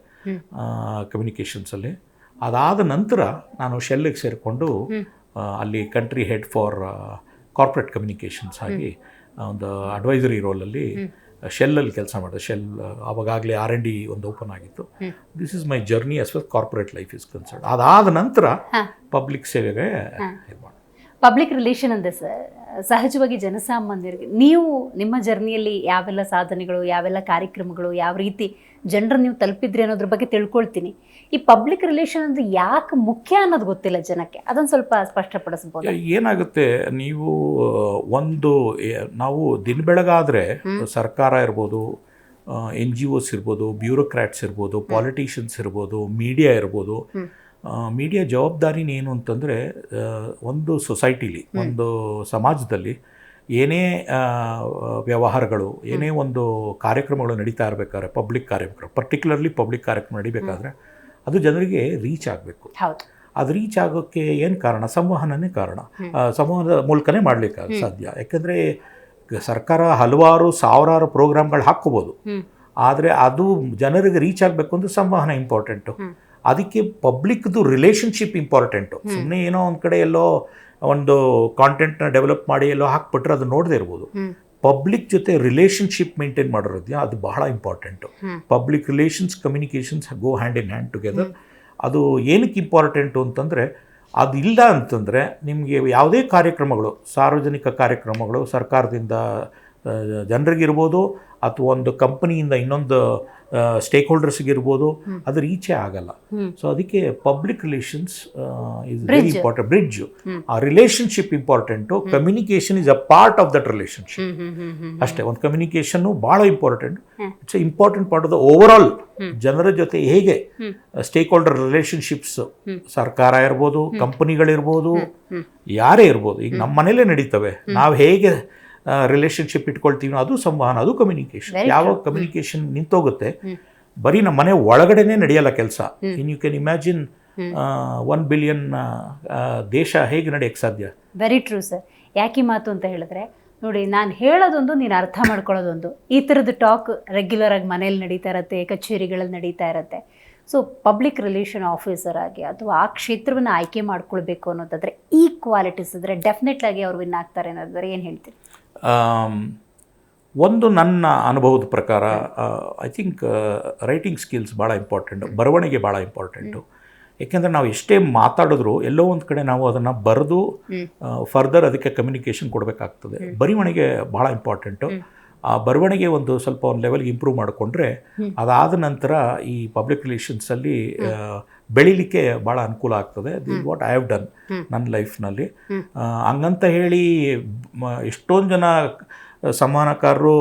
ಕಮ್ಯುನಿಕೇಷನ್ಸಲ್ಲಿ. ಅದಾದ ನಂತರ ನಾನು ಶೆಲ್ಗೆ ಸೇರಿಕೊಂಡು ಅಲ್ಲಿ country head for corporate communications ಆಗಿ ಒಂದು ಅಡ್ವೈಸರಿ ರೋಲಲ್ಲಿ ಶೆಲ್ಲಲ್ಲಿ ಕೆಲಸ ಮಾಡಿದೆ. ಶೆಲ್ ಆವಾಗಲೇ R&D ಒಂದು ಓಪನ್ ಆಗಿತ್ತು. This is my journey as well corporate life is concern. ಅದಾದ ನಂತರ ಪಬ್ಲಿಕ್ ಸೇವೆಗೆ ಇದು ಮಾಡಿ. ಪಬ್ಲಿಕ್ ರಿಲೇಷನ್ ಅಂದೆ ಸರ್, ಸಹಜವಾಗಿ ಜನಸಾಮಾನ್ಯರಿಗೆ ನೀವು ನಿಮ್ಮ ಜರ್ನಿಯಲ್ಲಿ ಯಾವೆಲ್ಲ ಸಾಧನೆಗಳು, ಯಾವೆಲ್ಲ ಕಾರ್ಯಕ್ರಮಗಳು, ಯಾವ ರೀತಿ ಜನರನ್ನು ನೀವು ತಲುಪಿದ್ರಿ ಅನ್ನೋದ್ರ ಬಗ್ಗೆ ತಿಳ್ಕೊಳ್ತೀನಿ. ಈ ಪಬ್ಲಿಕ್ ರಿಲೇಷನ್ ಅಂದ್ರೆ ಯಾಕೆ ಮುಖ್ಯ ಅನ್ನೋದು ಗೊತ್ತಿಲ್ಲ ಜನಕ್ಕೆ, ಅದೊಂದು ಸ್ವಲ್ಪ ಸ್ಪಷ್ಟಪಡಿಸ್ಬೋದು. ಏನಾಗುತ್ತೆ, ನೀವು ನಾವು ದಿನ ಬೆಳಗಾದರೆ ಸರ್ಕಾರ ಇರ್ಬೋದು, NGOs ಇರ್ಬೋದು, ಬ್ಯೂರೋಕ್ರಾಟ್ಸ್ ಇರ್ಬೋದು, ಪಾಲಿಟಿಷಿಯನ್ಸ್ ಇರ್ಬೋದು, ಮೀಡಿಯಾ ಇರ್ಬೋದು. ಮೀಡಿಯಾ ಜವಾಬ್ದಾರಿನ ಏನು ಅಂತಂದರೆ, ಒಂದು ಸೊಸೈಟಿಲಿ, ಒಂದು ಸಮಾಜದಲ್ಲಿ ಏನೇ ವ್ಯವಹಾರಗಳು, ಏನೇ ಒಂದು ಕಾರ್ಯಕ್ರಮಗಳು ನಡೀತಾ ಇರಬೇಕಾದ್ರೆ, ಪಬ್ಲಿಕ್ ಕಾರ್ಯಕ್ರಮ, ಪರ್ಟಿಕ್ಯುಲರ್ಲಿ ಪಬ್ಲಿಕ್ ಕಾರ್ಯಕ್ರಮ ನಡಿಬೇಕಾದ್ರೆ ಅದು ಜನರಿಗೆ ರೀಚ್ ಆಗಬೇಕು. ಅದು ರೀಚ್ ಆಗೋಕ್ಕೆ ಏನು ಕಾರಣ? ಸಂವಹನನೇ ಕಾರಣ. ಸಂವಹನದ ಮೂಲಕನೇ ಮಾಡಲಿಕ್ಕೆ ಸಾಧ್ಯ. ಯಾಕೆಂದರೆ ಸರ್ಕಾರ ಹಲವಾರು ಸಾವಿರಾರು ಪ್ರೋಗ್ರಾಮ್ಗಳು ಹಾಕ್ಕೋಬೋದು, ಆದರೆ ಅದು ಜನರಿಗೆ ರೀಚ್ ಆಗಬೇಕು ಅಂದರೆ ಸಂವಹನ ಇಂಪಾರ್ಟೆಂಟು. ಅದಕ್ಕೆ ಪಬ್ಲಿಕ್ದು ರಿಲೇಷನ್ಶಿಪ್ ಇಂಪಾರ್ಟೆಂಟು. ಸುಮ್ಮನೆ ಏನೋ ಒಂದು ಕಡೆ ಎಲ್ಲೋ ಒಂದು ಕಾಂಟೆಂಟ್ನ ಡೆವಲಪ್ ಮಾಡಿ ಎಲ್ಲೋ ಹಾಕ್ಬಿಟ್ರೆ ಅದು ನೋಡದೇ ಇರ್ಬೋದು. ಪಬ್ಲಿಕ್ ಜೊತೆ ರಿಲೇಷನ್ಶಿಪ್ ಮೇಂಟೈನ್ ಮಾಡಿರೋದ್ಯಾ ಅದು ಬಹಳ important. Public relations, communications go hand in hand together. ಅದು ಏನಕ್ಕೆ ಇಂಪಾರ್ಟೆಂಟು ಅಂತಂದರೆ, ಅದು ಇಲ್ಲ ಅಂತಂದರೆ ನಿಮಗೆ ಯಾವುದೇ ಕಾರ್ಯಕ್ರಮಗಳು, ಸಾರ್ವಜನಿಕ ಕಾರ್ಯಕ್ರಮಗಳು ಸರ್ಕಾರದಿಂದ ಜನರಿಗಿರ್ಬೋದು ಅಥವಾ ಒಂದು ಕಂಪನಿಯಿಂದ ಇನ್ನೊಂದು ಸ್ಟೇಕ್ ಹೋಲ್ಡರ್ಸ್ಗಿರ್ಬೋದು, ಅದು ರೀಚೇ ಆಗಲ್ಲ. ಸೊ ಅದಕ್ಕೆ public relations is very important. Bridge, ಆ relationship important. Communication is a part of that relationship ಅಷ್ಟೇ. ಒಂದು ಕಮ್ಯುನಿಕೇಷನ್ನು ಭಾಳ important. It's a important part of the overall. ಜನರ ಜೊತೆ ಹೇಗೆ ಸ್ಟೇಕ್ ಹೋಲ್ಡರ್ ರಿಲೇಷನ್ಶಿಪ್ಸ್, ಸರ್ಕಾರ ಇರ್ಬೋದು, ಕಂಪನಿಗಳಿರ್ಬೋದು, ಯಾರೇ ಇರ್ಬೋದು, ಈಗ ನಮ್ಮ ಮನೇಲೇ ನಡೀತವೆ. ನಾವು ಹೇಗೆ ರಿಲೇಷನ್ಶಿಪ್ ಇಟ್ಕೊಳ್ತೀವಿ, ಅದು ಸಂವಹನ, ಅದು ಕಮ್ಯುನಿಕೇಷನ್. ಯಾವಾಗ ಕಮ್ಯುನಿಕೇಷನ್ ನಿಂತೋಗುತ್ತೆ, ಬರೀ ನಮ್ಮ ಮನೆ ಒಳಗಡೆನೇ ನಡೆಯಲ್ಲ ಕೆಲಸ. ಯು ಕ್ಯಾನ್ ಇಮ್ಯಾಜಿನ್ 1 ಬಿಲಿಯನ್ ದೇಶ ಹೇಗೆ ನಡೆಯಕ್ಕೆ ಸಾಧ್ಯ? Very true sir. ಯಾಕೆ ಮಾತು ಅಂತ ಹೇಳಿದ್ರೆ, ನೋಡಿ, ನಾನು ಹೇಳೋದೊಂದು, ನೀನು ಅರ್ಥ ಮಾಡ್ಕೊಳ್ಳೋದೊಂದು. ಈ ಥರದ್ದು ಟಾಕ್ ರೆಗ್ಯುಲರ್ ಆಗಿ ಮನೇಲಿ ನಡೀತಾ ಇರುತ್ತೆ, ಕಚೇರಿಗಳಲ್ಲಿ ನಡೀತಾ ಇರುತ್ತೆ. ಸೊ ಪಬ್ಲಿಕ್ ರಿಲೇಷನ್ ಆಫೀಸರ್ ಆಗಿ ಅಥವಾ ಆ ಕ್ಷೇತ್ರವನ್ನು ಆಯ್ಕೆ ಮಾಡ್ಕೊಳ್ಬೇಕು ಅನ್ನೋದಾದರೆ, ಈ ಕ್ವಾಲಿಟೀಸ್ ಇದ್ದರೆ ಡೆಫಿನೆಟ್ಲಾಗಿ ಅವ್ರು ವಿನ್ ಆಗ್ತಾರೆ ಅನ್ನೋದಾದ್ರೆ ಏನು ಹೇಳ್ತೀರಿ? ಒಂದು ನನ್ನ ಅನುಭವದ ಪ್ರಕಾರ ಐ ಥಿಂಕ್ ರೈಟಿಂಗ್ ಸ್ಕಿಲ್ಸ್ ಭಾಳ ಇಂಪಾರ್ಟೆಂಟು, ಬರವಣಿಗೆ ಭಾಳ ಇಂಪಾರ್ಟೆಂಟು. ಏಕೆಂದರೆ ನಾವು ಎಷ್ಟೇ ಮಾತಾಡಿದ್ರು ಎಲ್ಲೋ ಒಂದು ಕಡೆ ನಾವು ಅದನ್ನು ಬರೆದು ಫರ್ದರ್ ಅದಕ್ಕೆ ಕಮ್ಯುನಿಕೇಷನ್ ಕೊಡಬೇಕಾಗ್ತದೆ. ಬರವಣಿಗೆ ಭಾಳ ಇಂಪಾರ್ಟೆಂಟು. ಆ ಬರವಣಿಗೆ ಒಂದು ಸ್ವಲ್ಪ ಒಂದು ಲೆವೆಲ್ಗೆ ಇಂಪ್ರೂವ್ ಮಾಡಿಕೊಂಡ್ರೆ ಅದಾದ ನಂತರ ಈ ಪಬ್ಲಿಕ್ ರಿಲೇಷನ್ಸಲ್ಲಿ ಬೆಳೀಲಿಕ್ಕೆ ಭಾಳ ಅನುಕೂಲ ಆಗ್ತದೆ. This what I have done ನನ್ನ ಲೈಫ್ನಲ್ಲಿ. ಹಂಗಂತ ಹೇಳಿ ಎಷ್ಟೊಂದು ಜನ ಸಂವಹನಕಾರರು,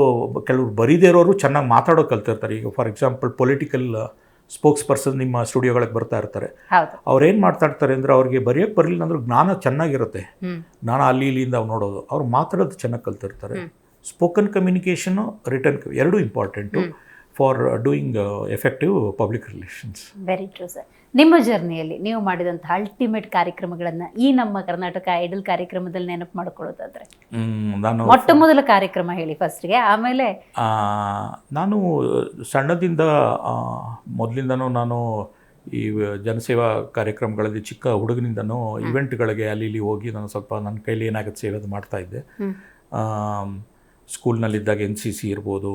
ಕೆಲವರು ಬರೀದೇ ಇರೋರು ಚೆನ್ನಾಗಿ ಮಾತಾಡೋ ಕಲ್ತಿರ್ತಾರೆ. ಈಗ for example political spokes person ನಿಮ್ಮ ಸ್ಟುಡಿಯೋಗಳಿಗೆ ಬರ್ತಾ ಇರ್ತಾರೆ. ಅವ್ರೇನು ಮಾತಾಡ್ತಾರೆ ಅಂದರೆ, ಅವ್ರಿಗೆ ಬರೆಯೋಕ್ಕೆ ಬರಲಿಲ್ಲ ಅಂದ್ರೂ ಜ್ಞಾನ ಚೆನ್ನಾಗಿರುತ್ತೆ. ಜ್ಞಾನ ಅಲ್ಲಿ ಇಲ್ಲಿಂದ ನೋಡೋದು, ಅವ್ರು ಮಾತಾಡೋದು ಚೆನ್ನಾಗಿ ಕಲ್ತಿರ್ತಾರೆ. ಸ್ಪೋಕನ್ ಕಮ್ಯುನಿಕೇಷನು, ರಿಟರ್ನ್ ಎರಡೂ important for doing effective public relations. Very true sir. ನಿಮ್ಮ ಜರ್ನಿಯಲ್ಲಿ ನೀವು ಮಾಡಿದಂಥ ಅಲ್ಟಿಮೇಟ್ ಕಾರ್ಯಕ್ರಮಗಳನ್ನು ಈ ನಮ್ಮ ಕರ್ನಾಟಕ ಐಡಲ್ ಕಾರ್ಯಕ್ರಮದಲ್ಲಿ ನೆನಪು ಮಾಡ್ಕೊಳ್ಳೋದಾದ್ರೆ, ನಾನು ಮೊಟ್ಟ ಮೊದಲ ಕಾರ್ಯಕ್ರಮ ಹೇಳಿ ಫಸ್ಟ್ಗೆ, ಆಮೇಲೆ. ನಾನು ಸಣ್ಣದಿಂದ ಮೊದಲಿಂದನೂ ನಾನು ಈ ಜನಸೇವಾ ಕಾರ್ಯಕ್ರಮಗಳಲ್ಲಿ ಚಿಕ್ಕ ಹುಡುಗನಿಂದನೂ ಇವೆಂಟ್ಗಳಿಗೆ ಅಲ್ಲಿ ಇಲ್ಲಿ ಹೋಗಿ ನಾನು ಸ್ವಲ್ಪ ನನ್ನ ಕೈಲಿ ಏನಾಗುತ್ತೆ ಸೇವೆ ಮಾಡ್ತಾಯಿದ್ದೆ. ಸ್ಕೂಲ್ನಲ್ಲಿದ್ದಾಗ NCC ಇರ್ಬೋದು,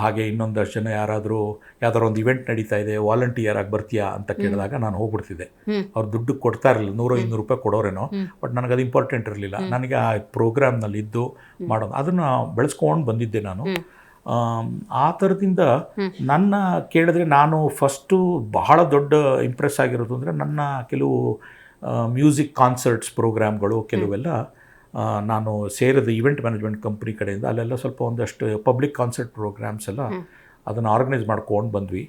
ಹಾಗೆ ಇನ್ನೊಂದಷ್ಟು ಜನ ಯಾರಾದರೂ ಯಾವ್ದಾರು ಒಂದು ಇವೆಂಟ್ ನಡೀತಾ ಇದೆ, ವಾಲಂಟಿಯರ್ ಆಗಿ ಬರ್ತೀಯಾ ಅಂತ ಕೇಳಿದಾಗ ನಾನು ಹೋಗ್ಬಿಡ್ತಿದ್ದೆ. ಅವ್ರು ದುಡ್ಡು ಕೊಡ್ತಾ ಇರಲಿಲ್ಲ, 100-200 ರೂಪಾಯಿ ಕೊಡೋರೇನೋ, ಬಟ್ ನನಗದು ಇಂಪಾರ್ಟೆಂಟ್ ಇರಲಿಲ್ಲ. ನನಗೆ ಆ ಪ್ರೋಗ್ರಾಮ್ನಲ್ಲಿ ಇದ್ದು ಮಾಡೋದು, ಅದನ್ನು ಬೆಳೆಸ್ಕೊಂಡು ಬಂದಿದ್ದೆ ನಾನು. ಆ ಥರದಿಂದ ನನ್ನ ಕೇಳಿದ್ರೆ, ನಾನು ಫಸ್ಟು ಬಹಳ ದೊಡ್ಡ ಇಂಪ್ರೆಸ್ ಆಗಿರೋದು ಅಂದರೆ, ನನ್ನ ಕೆಲವು ಮ್ಯೂಸಿಕ್ ಕಾನ್ಸರ್ಟ್ಸ್ ಪ್ರೋಗ್ರಾಮ್ಗಳು ಕೆಲವೆಲ್ಲ ನಾನು ಸೇರಿದ ಈವೆಂಟ್ ಮ್ಯಾನೇಜ್ಮೆಂಟ್ ಕಂಪ್ನಿ ಕಡೆಯಿಂದ ಅಲ್ಲೆಲ್ಲ ಸ್ವಲ್ಪ ಒಂದಷ್ಟು ಪಬ್ಲಿಕ್ ಕಾನ್ಸರ್ಟ್ ಪ್ರೋಗ್ರಾಮ್ಸ್ ಎಲ್ಲ ಅದನ್ನು ಆರ್ಗನೈಸ್ ಮಾಡ್ಕೊಂಡು ಬಂದ್ವಿ.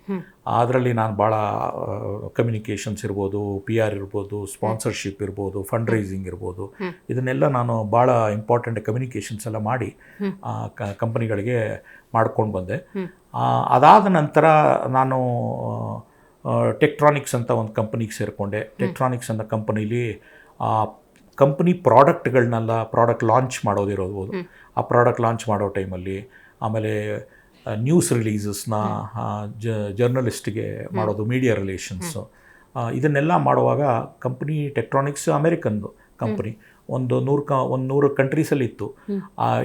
ಅದರಲ್ಲಿ ನಾನು ಭಾಳ ಕಮ್ಯುನಿಕೇಷನ್ಸ್ ಇರ್ಬೋದು, PR ಇರ್ಬೋದು, ಸ್ಪಾನ್ಸರ್ಶಿಪ್ ಇರ್ಬೋದು, ಫಂಡ್ ರೈಸಿಂಗ್ ಇರ್ಬೋದು, ಇದನ್ನೆಲ್ಲ ನಾನು ಭಾಳ ಇಂಪಾರ್ಟೆಂಟ್ ಕಮ್ಯುನಿಕೇಷನ್ಸ್ ಎಲ್ಲ ಮಾಡಿ ಕಂಪನಿಗಳಿಗೆ ಮಾಡ್ಕೊಂಡು ಬಂದೆ. ಅದಾದ ನಂತರ ನಾನು ಟೆಕ್ಟ್ರಾನಿಕ್ಸ್ ಅಂತ ಒಂದು ಕಂಪನಿಗೆ ಸೇರಿಕೊಂಡೆ. ಟೆಕ್ಟ್ರಾನಿಕ್ಸ್ ಅನ್ನೋ ಕಂಪನೀಲಿ ಕಂಪ್ನಿ ಪ್ರಾಡಕ್ಟ್ಗಳನ್ನೆಲ್ಲ ಪ್ರಾಡಕ್ಟ್ ಲಾಂಚ್ ಮಾಡೋದಿರೋದು, ಆ ಪ್ರಾಡಕ್ಟ್ ಲಾಂಚ್ ಮಾಡೋ ಟೈಮಲ್ಲಿ, ಆಮೇಲೆ ನ್ಯೂಸ್ ರಿಲೀಸಸ್ನ ಜರ್ನಲಿಸ್ಟ್ಗೆ ಮಾಡೋದು, ಮೀಡಿಯಾ ರಿಲೇಷನ್ಸು, ಇದನ್ನೆಲ್ಲ ಮಾಡುವಾಗ ಕಂಪ್ನಿ ಟೆಕ್ಟ್ರಾನಿಕ್ಸ್ ಅಮೇರಿಕನ್ದು ಕಂಪ್ನಿ, ಒಂದು 100 ಕಂಟ್ರೀಸಲ್ಲಿ ಇತ್ತು.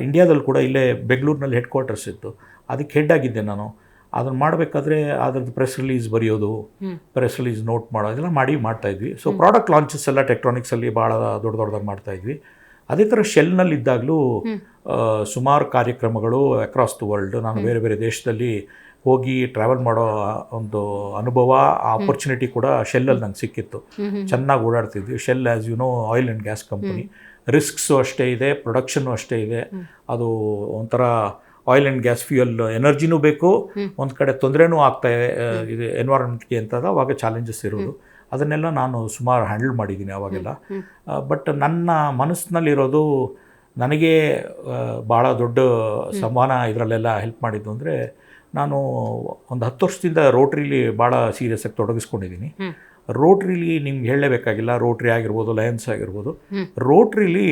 ಇಂಡಿಯಾದಲ್ಲಿ ಕೂಡ ಇಲ್ಲೇ ಬೆಂಗಳೂರಿನಲ್ಲಿ ಹೆಡ್ ಕ್ವಾರ್ಟರ್ಸ್ ಇತ್ತು. ಅದಕ್ಕೆ ಹೆಡ್ ಆಗಿದ್ದೆ ನಾನು. ಅದನ್ನು ಮಾಡಬೇಕಾದ್ರೆ ಅದ್ರದ್ದು ಪ್ರೆಸ್ ರಿಲೀಸ್ ಬರೆಯೋದು, ಪ್ರೆಸ್ ರಿಲೀಸ್ ನೋಟ್ ಮಾಡೋದು ಇದೆಲ್ಲ ಮಾಡ್ತಾಯಿದ್ವಿ. ಸೊ ಪ್ರಾಡಕ್ಟ್ ಲಾಂಚಸ್ ಎಲ್ಲ ಟೆಕ್ಟ್ರಾನಿಕ್ಸಲ್ಲಿ ಭಾಳ ದೊಡ್ಡದಾಗಿ ಮಾಡ್ತಾಯಿದ್ವಿ. ಅದೇ ಥರ ಶೆಲ್ನಲ್ಲಿ ಇದ್ದಾಗಲೂ ಸುಮಾರು ಕಾರ್ಯಕ್ರಮಗಳು ಅಕ್ರಾಸ್ ದ ವರ್ಲ್ಡ್, ನಾನು ಬೇರೆ ಬೇರೆ ದೇಶದಲ್ಲಿ ಹೋಗಿ ಟ್ರಾವೆಲ್ ಮಾಡೋ ಒಂದು ಅನುಭವ, ಆಪರ್ಚುನಿಟಿ ಕೂಡ ಶೆಲ್ಲಲ್ಲಿ ನಂಗೆ ಸಿಕ್ಕಿತ್ತು. ಚೆನ್ನಾಗಿ ಓಡಾಡ್ತಿದ್ವಿ. Shell as you know oil and gas company, risks ಅಷ್ಟೇ ಇದೆ, ಪ್ರೊಡಕ್ಷನ್ನು ಅಷ್ಟೇ ಇದೆ. ಅದು ಒಂಥರ ಆಯಿಲ್ ಆ್ಯಂಡ್ ಗ್ಯಾಸ್ ಫ್ಯೂಯಲ್ ಎನರ್ಜಿನೂ ಬೇಕು, ಒಂದು ಕಡೆ ತೊಂದರೆನೂ ಆಗ್ತಾ ಇದೆ ಎನ್ವೈರನ್ಮೆಂಟ್ಗೆ ಅಂತ ಅವಾಗ ಚಾಲೆಂಜಸ್ ಇರೋದು. ಅದನ್ನೆಲ್ಲ ನಾನು ಸುಮಾರು ಹ್ಯಾಂಡಲ್ ಮಾಡಿದ್ದೀನಿ ಅವಾಗೆಲ್ಲ. ಬಟ್ ನನ್ನ ಮನಸ್ಸಿನಲ್ಲಿರೋದು, ನನಗೆ ಭಾಳ ದೊಡ್ಡ ಸಂವಹನ ಇದರಲ್ಲೆಲ್ಲ ಹೆಲ್ಪ್ ಮಾಡಿದ್ದು ಅಂದರೆ, ನಾನು ಒಂದು 10 ವರ್ಷದಿಂದ ರೋಟ್ರಿಲಿ ಭಾಳ ಸೀರಿಯಸ್ಸಾಗಿ ತೊಡಗಿಸ್ಕೊಂಡಿದ್ದೀನಿ. ರೋಟ್ರಿಲಿ ನಿಮ್ಗೆ ಹೇಳಲೇಬೇಕಾಗಿಲ್ಲ, ರೋಟ್ರಿ ಆಗಿರ್ಬೋದು, ಲಯನ್ಸ್ ಆಗಿರ್ಬೋದು. ರೋಟ್ರಿಲಿ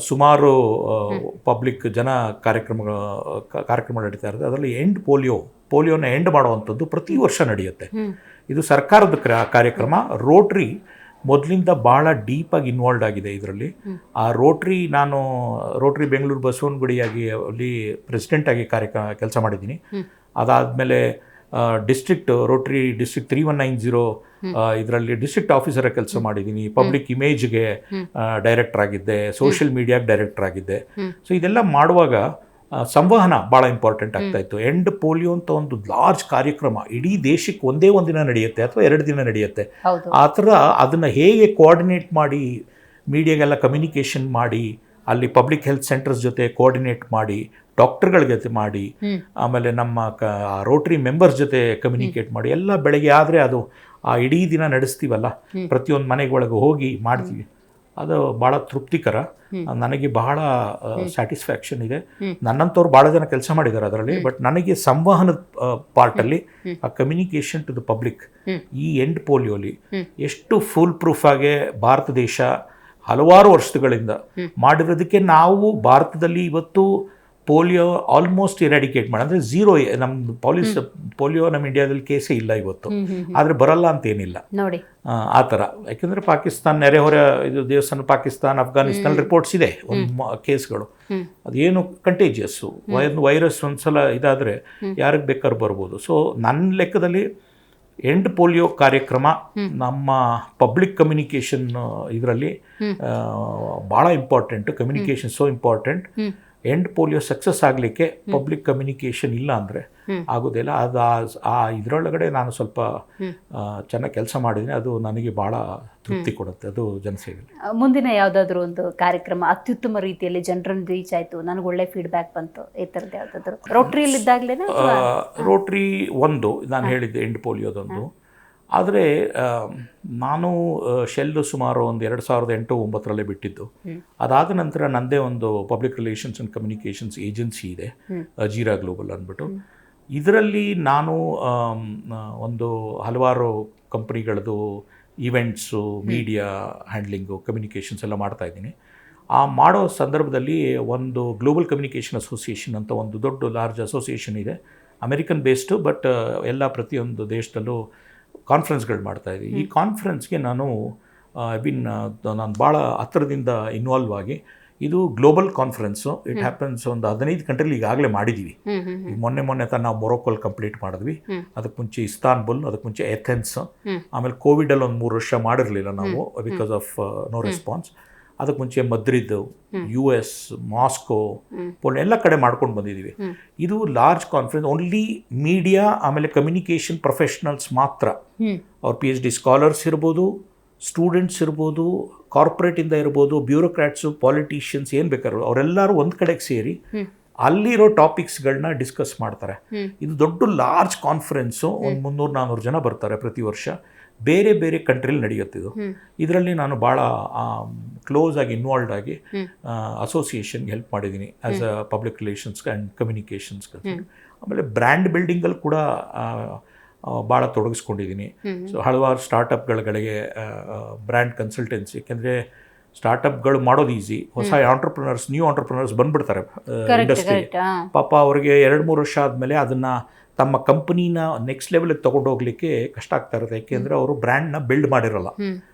ಸುಮಾರು ಪಬ್ಲಿಕ್ ಕಾರ್ಯಕ್ರಮಗಳು ನಡೀತಾ ಇರುತ್ತೆ. ಅದರಲ್ಲಿ ಎಂಡ್ ಪೋಲಿಯೋನ ಎಂಡ್ ಮಾಡುವಂಥದ್ದು ಪ್ರತಿ ವರ್ಷ ನಡೆಯುತ್ತೆ. ಇದು ಸರ್ಕಾರದ ಕಾರ್ಯಕ್ರಮ. ರೋಟ್ರಿ ಮೊದಲಿಂದ ಭಾಳ ಡೀಪಾಗಿ ಇನ್ವಾಲ್ವ್ ಆಗಿದೆ ಇದರಲ್ಲಿ. ಆ ನಾನು ರೋಟ್ರಿ ಬೆಂಗಳೂರು ಬಸವನಗುಡಿಯಾಗಿ ಅಲ್ಲಿ ಪ್ರೆಸಿಡೆಂಟಾಗಿ ಕೆಲಸ ಮಾಡಿದ್ದೀನಿ. ಅದಾದಮೇಲೆ ರೋಟ್ರಿ ಡಿಸ್ಟ್ರಿಕ್ಟ್ 3190 ಇದರಲ್ಲಿ ಡಿಸ್ಟ್ರಿಕ್ಟ್ ಆಫೀಸರ ಕೆಲಸ ಮಾಡಿದ್ದೀನಿ. ಪಬ್ಲಿಕ್ ಇಮೇಜ್ಗೆ ಡೈರೆಕ್ಟರ್ ಆಗಿದ್ದೆ, ಸೋಷಿಯಲ್ ಮೀಡಿಯಾಗೆ ಡೈರೆಕ್ಟರ್ ಆಗಿದ್ದೆ. ಸೊ ಇದೆಲ್ಲ ಮಾಡುವಾಗ ಸಂವಹನ ಭಾಳ ಇಂಪಾರ್ಟೆಂಟ್ ಆಗ್ತಾಯಿತ್ತು. ಎಂಡ್ ಪೋಲಿಯೋ ಅಂತ ಒಂದು ಲಾರ್ಜ್ ಕಾರ್ಯಕ್ರಮ ಇಡೀ ದೇಶಕ್ಕೆ ಒಂದೇ ದಿನ ನಡೆಯುತ್ತೆ ಅಥವಾ 2 ದಿನ ನಡೆಯುತ್ತೆ. ಆ ಥರ ಅದನ್ನು ಹೇಗೆ ಕೋಆರ್ಡಿನೇಟ್ ಮಾಡಿ, ಮೀಡಿಯಾಗೆಲ್ಲ ಕಮ್ಯುನಿಕೇಷನ್ ಮಾಡಿ, ಅಲ್ಲಿ ಪಬ್ಲಿಕ್ ಹೆಲ್ತ್ ಸೆಂಟರ್ಸ್ ಜೊತೆ ಕೋಆರ್ಡಿನೇಟ್ ಮಾಡಿ, ಡಾಕ್ಟರ್ಗಳ ಜೊತೆ ಮಾಡಿ, ಆಮೇಲೆ ನಮ್ಮ ರೋಟ್ರಿ ಮೆಂಬರ್ಸ್ ಜೊತೆ ಕಮ್ಯುನಿಕೇಟ್ ಮಾಡಿ, ಎಲ್ಲ ಬೆಳಗ್ಗೆ ಆದರೆ ಅದು ಆ ಇಡೀ ದಿನ ನಡೆಸ್ತೀವಲ್ಲ, ಪ್ರತಿಯೊಂದು ಮನೆಗೊಳಗೆ ಹೋಗಿ ಮಾಡ್ತೀವಿ. ಅದು ಭಾಳ ತೃಪ್ತಿಕರ. ನನಗೆ ಬಹಳ ಸ್ಯಾಟಿಸ್ಫ್ಯಾಕ್ಷನ್ ಇದೆ. ನನ್ನಂಥವ್ರು ಭಾಳ ಜನ ಕೆಲಸ ಮಾಡಿದ್ದಾರೆ ಅದರಲ್ಲಿ. ಬಟ್ ನನಗೆ ಸಂವಹನದ ಪಾರ್ಟಲ್ಲಿ ಆ ಕಮ್ಯುನಿಕೇಷನ್ ಟು ದ ಪಬ್ಲಿಕ್ ಈ ಎಂಡ್ ಪೋಲಿಯೋಲಿ ಎಷ್ಟು ಫುಲ್ ಪ್ರೂಫ್ ಆಗಿ ಭಾರತ ದೇಶ ಹಲವಾರು ವರ್ಷಗಳಿಂದ ಮಾಡಿರೋದಕ್ಕೆ ನಾವು ಭಾರತದಲ್ಲಿ ಇವತ್ತು ಪೋಲಿಯೋ ಆಲ್ಮೋಸ್ಟ್ ಇರಾಡಿಕೇಟ್ ಮಾಡಿ, ಅಂದರೆ ಝೀರೋ. ನಮ್ಮ ಪೋಲಿಯೋ ನಮ್ಮ ಇಂಡಿಯಾದಲ್ಲಿ ಕೇಸೇ ಇಲ್ಲ ಇವತ್ತು. ಆದರೆ ಬರಲ್ಲ ಅಂತೇನಿಲ್ಲ ನೋಡಿ ಆ ಥರ. ಯಾಕೆಂದರೆ ಪಾಕಿಸ್ತಾನ ನೆರೆಹೊರೆ ಇದು ದೇವಸ್ಥಾನ, ಪಾಕಿಸ್ತಾನ, ಅಫ್ಘಾನಿಸ್ತಾನ ರಿಪೋರ್ಟ್ಸ್ ಇದೆ ಒಂದು ಕೇಸ್ಗಳು. ಅದೇನು ಕಂಟೇಜಿಯಸ್ಸು ವೈರಸ್ ಒಂದ್ಸಲ ಇದಾದರೆ ಯಾರಿಗೆ ಬೇಕಾದ್ರೂ ಬರ್ಬೋದು. ಸೊ ನನ್ನ ಲೆಕ್ಕದಲ್ಲಿ ಎಂಡ್ ಪೋಲಿಯೋ ಕಾರ್ಯಕ್ರಮ ನಮ್ಮ ಪಬ್ಲಿಕ್ ಕಮ್ಯುನಿಕೇಷನ್ ಇದರಲ್ಲಿ ಭಾಳ important. Communication so important. End polio success ಆಗಲಿಕ್ಕೆ ಪಬ್ಲಿಕ್ ಕಮ್ಯುನಿಕೇಷನ್ ಇಲ್ಲ ಅಂದರೆ ಆಗೋದಿಲ್ಲ. ಅದು ಇದರೊಳಗಡೆ ನಾನು ಸ್ವಲ್ಪ ಚೆನ್ನಾಗಿ ಕೆಲಸ ಮಾಡಿದ್ದೀನಿ. ಅದು ನನಗೆ ಭಾಳ ತೃಪ್ತಿ ಕೊಡುತ್ತೆ. ಅದು ಜನಸೇವೆಯಲ್ಲಿ. ಮುಂದಿನ ಯಾವುದಾದ್ರೂ ಒಂದು ಕಾರ್ಯಕ್ರಮ ಅತ್ಯುತ್ತಮ ರೀತಿಯಲ್ಲಿ ಜನರನ್ನು ರೀಚ್ ಆಯಿತು, ನನಗೆ ಒಳ್ಳೆ ಫೀಡ್ಬ್ಯಾಕ್ ಬಂತು, ಈ ಥರದ್ದು ಯಾವುದಾದ್ರು ರೋಟ್ರಿಯಲ್ಲಿದ್ದಾಗಲೇ? ರೋಟ್ರಿ ಒಂದು ನಾನು ಹೇಳಿದ್ದೆ ಎಂಡ್ ಪೋಲಿಯೋದೊಂದು. ಆದರೆ ನಾನು ಶೆಲ್ಲು ಸುಮಾರು ಒಂದು 2008-09 ಬಿಟ್ಟಿದ್ದು. ಅದಾದ ನಂತರ ನನ್ನದೇ ಒಂದು public relations and communications agency ಇದೆ, ಅಜೀರಾ ಗ್ಲೋಬಲ್ ಅಂದ್ಬಿಟ್ಟು. ಇದರಲ್ಲಿ ನಾನು ಒಂದು ಹಲವಾರು ಕಂಪ್ನಿಗಳದ್ದು ಈವೆಂಟ್ಸು, ಮೀಡಿಯಾ ಹ್ಯಾಂಡ್ಲಿಂಗು, ಕಮ್ಯುನಿಕೇಷನ್ಸ್ ಎಲ್ಲ ಮಾಡ್ತಾಯಿದ್ದೀನಿ. ಆ ಮಾಡೋ ಸಂದರ್ಭದಲ್ಲಿ ಒಂದು ಗ್ಲೋಬಲ್ ಕಮ್ಯುನಿಕೇಷನ್ ಅಸೋಸಿಯೇಷನ್ ಅಂತ ಒಂದು ದೊಡ್ಡ ಲಾರ್ಜ್ ಅಸೋಸಿಯೇಷನ್ ಇದೆ, ಅಮೆರಿಕನ್ ಬೇಸ್ಡು. ಬಟ್ ಎಲ್ಲ ಪ್ರತಿಯೊಂದು ದೇಶದಲ್ಲೂ ಕಾನ್ಫರೆನ್ಸ್ಗಳು ಮಾಡ್ತಾಯಿದ್ವಿ. ಈ ಕಾನ್ಫರೆನ್ಸ್ಗೆ ನಾನು ಭಾಳ ಹತ್ತಿರದಿಂದ ಇನ್ವಾಲ್ವ್ ಆಗಿ, ಇದು ಗ್ಲೋಬಲ್ ಕಾನ್ಫರೆನ್ಸು. ಇಟ್ ಹ್ಯಾಪನ್ಸ್ ಒಂದು 15 ಕಂಟ್ರಿಲಿ ಈಗಾಗಲೇ ಮಾಡಿದ್ದೀವಿ. ಮೊನ್ನೆ ನಾವು ಮೊರೊಕೋಲ್ಲಿ ಕಂಪ್ಲೀಟ್ ಮಾಡಿದ್ವಿ. ಅದಕ್ಕೆ ಮುಂಚೆ ಇಸ್ತಾನ್ಬುಲ್, ಅದಕ್ಕೆ ಮುಂಚೆ ಏಥೆನ್ಸ್, ಆಮೇಲೆ ಕೋವಿಡಲ್ಲಿ ಒಂದು 3 ವರ್ಷ ಮಾಡಿರಲಿಲ್ಲ ನಾವು ಬಿಕಾಸ್ ಆಫ್ ನೋ ರೆಸ್ಪಾನ್ಸ್. ಅದಕ್ಕೆ ಮುಂಚೆ ಮದ್ರಿದ್, US, ಮಾಸ್ಕೋ, ಪೋಲ್ಯಾಂಡ್ ಎಲ್ಲ ಕಡೆ ಮಾಡ್ಕೊಂಡು ಬಂದಿದ್ದೀವಿ. ಇದು ಲಾರ್ಜ್ ಕಾನ್ಫರೆನ್ಸ್. ಓನ್ಲಿ ಮೀಡಿಯಾ ಆಮೇಲೆ ಕಮ್ಯುನಿಕೇಷನ್ ಪ್ರೊಫೆಷನಲ್ಸ್ ಮಾತ್ರ. ಅವ್ರ PhD ಸ್ಕಾಲರ್ಸ್ ಇರ್ಬೋದು, ಸ್ಟೂಡೆಂಟ್ಸ್ ಇರ್ಬೋದು, ಕಾರ್ಪೊರೇಟಿಂದ ಇರ್ಬೋದು, ಬ್ಯೂರೋಕ್ರಾಟ್ಸು, ಪಾಲಿಟಿಷಿಯನ್ಸ್, ಏನು ಬೇಕಾದ್ರು ಅವರೆಲ್ಲರೂ ಒಂದು ಕಡೆಗೆ ಸೇರಿ ಅಲ್ಲಿರೋ ಟಾಪಿಕ್ಸ್ಗಳನ್ನ ಡಿಸ್ಕಸ್ ಮಾಡ್ತಾರೆ. ಇದು ದೊಡ್ಡ ಲಾರ್ಜ್ ಕಾನ್ಫರೆನ್ಸು. ಒಂದು 300-400 ಜನ ಬರ್ತಾರೆ ಪ್ರತಿ ವರ್ಷ. ಬೇರೆ ಬೇರೆ ಕಂಟ್ರಿಲಿ ನಡೆಯುತ್ತಿದ್ದು. ಇದರಲ್ಲಿ ನಾನು ಭಾಳ ಕ್ಲೋಸ್ ಆಗಿ ಇನ್ವಾಲ್ವ್ ಆಗಿ ಅಸೋಸಿಯೇಷನ್ಗೆ ಹೆಲ್ಪ್ ಮಾಡಿದ್ದೀನಿ as a public relations and communications. ಆಮೇಲೆ ಬ್ರ್ಯಾಂಡ್ ಬಿಲ್ಡಿಂಗಲ್ಲಿ ಕೂಡ ಭಾಳ ತೊಡಗಿಸ್ಕೊಂಡಿದ್ದೀನಿ. ಸೊ ಹಲವಾರು ಸ್ಟಾರ್ಟಪ್ಗಳಿಗೆ ಬ್ರ್ಯಾಂಡ್ ಕನ್ಸಲ್ಟೆನ್ಸಿ. ಯಾಕೆಂದರೆ ಸ್ಟಾರ್ಟಪ್ಗಳು ಮಾಡೋದು ಈಸಿ. ಹೊಸ ನ್ಯೂ ಆಂಟ್ರಪ್ರನರ್ಸ್ ಬಂದ್ಬಿಡ್ತಾರೆ ಇಂಡಸ್ಟ್ರಿಗೆ. ಪಾಪ ಅವ್ರಿಗೆ 2-3 ವರ್ಷ ಆದಮೇಲೆ ಅದನ್ನು ತಮ್ಮ ಕಂಪನಿನ ನೆಕ್ಸ್ಟ್ ಲೆವೆಲ್ಗೆ ತೊಗೊಂಡು ಹೋಗ್ಲಿಕ್ಕೆ ಕಷ್ಟ ಆಗ್ತಾ ಇರುತ್ತೆ. ಯಾಕೆಂದರೆ ಅವರು ಬ್ರ್ಯಾಂಡ್ನ ಬಿಲ್ಡ್ ಮಾಡಿರಲ್ಲ.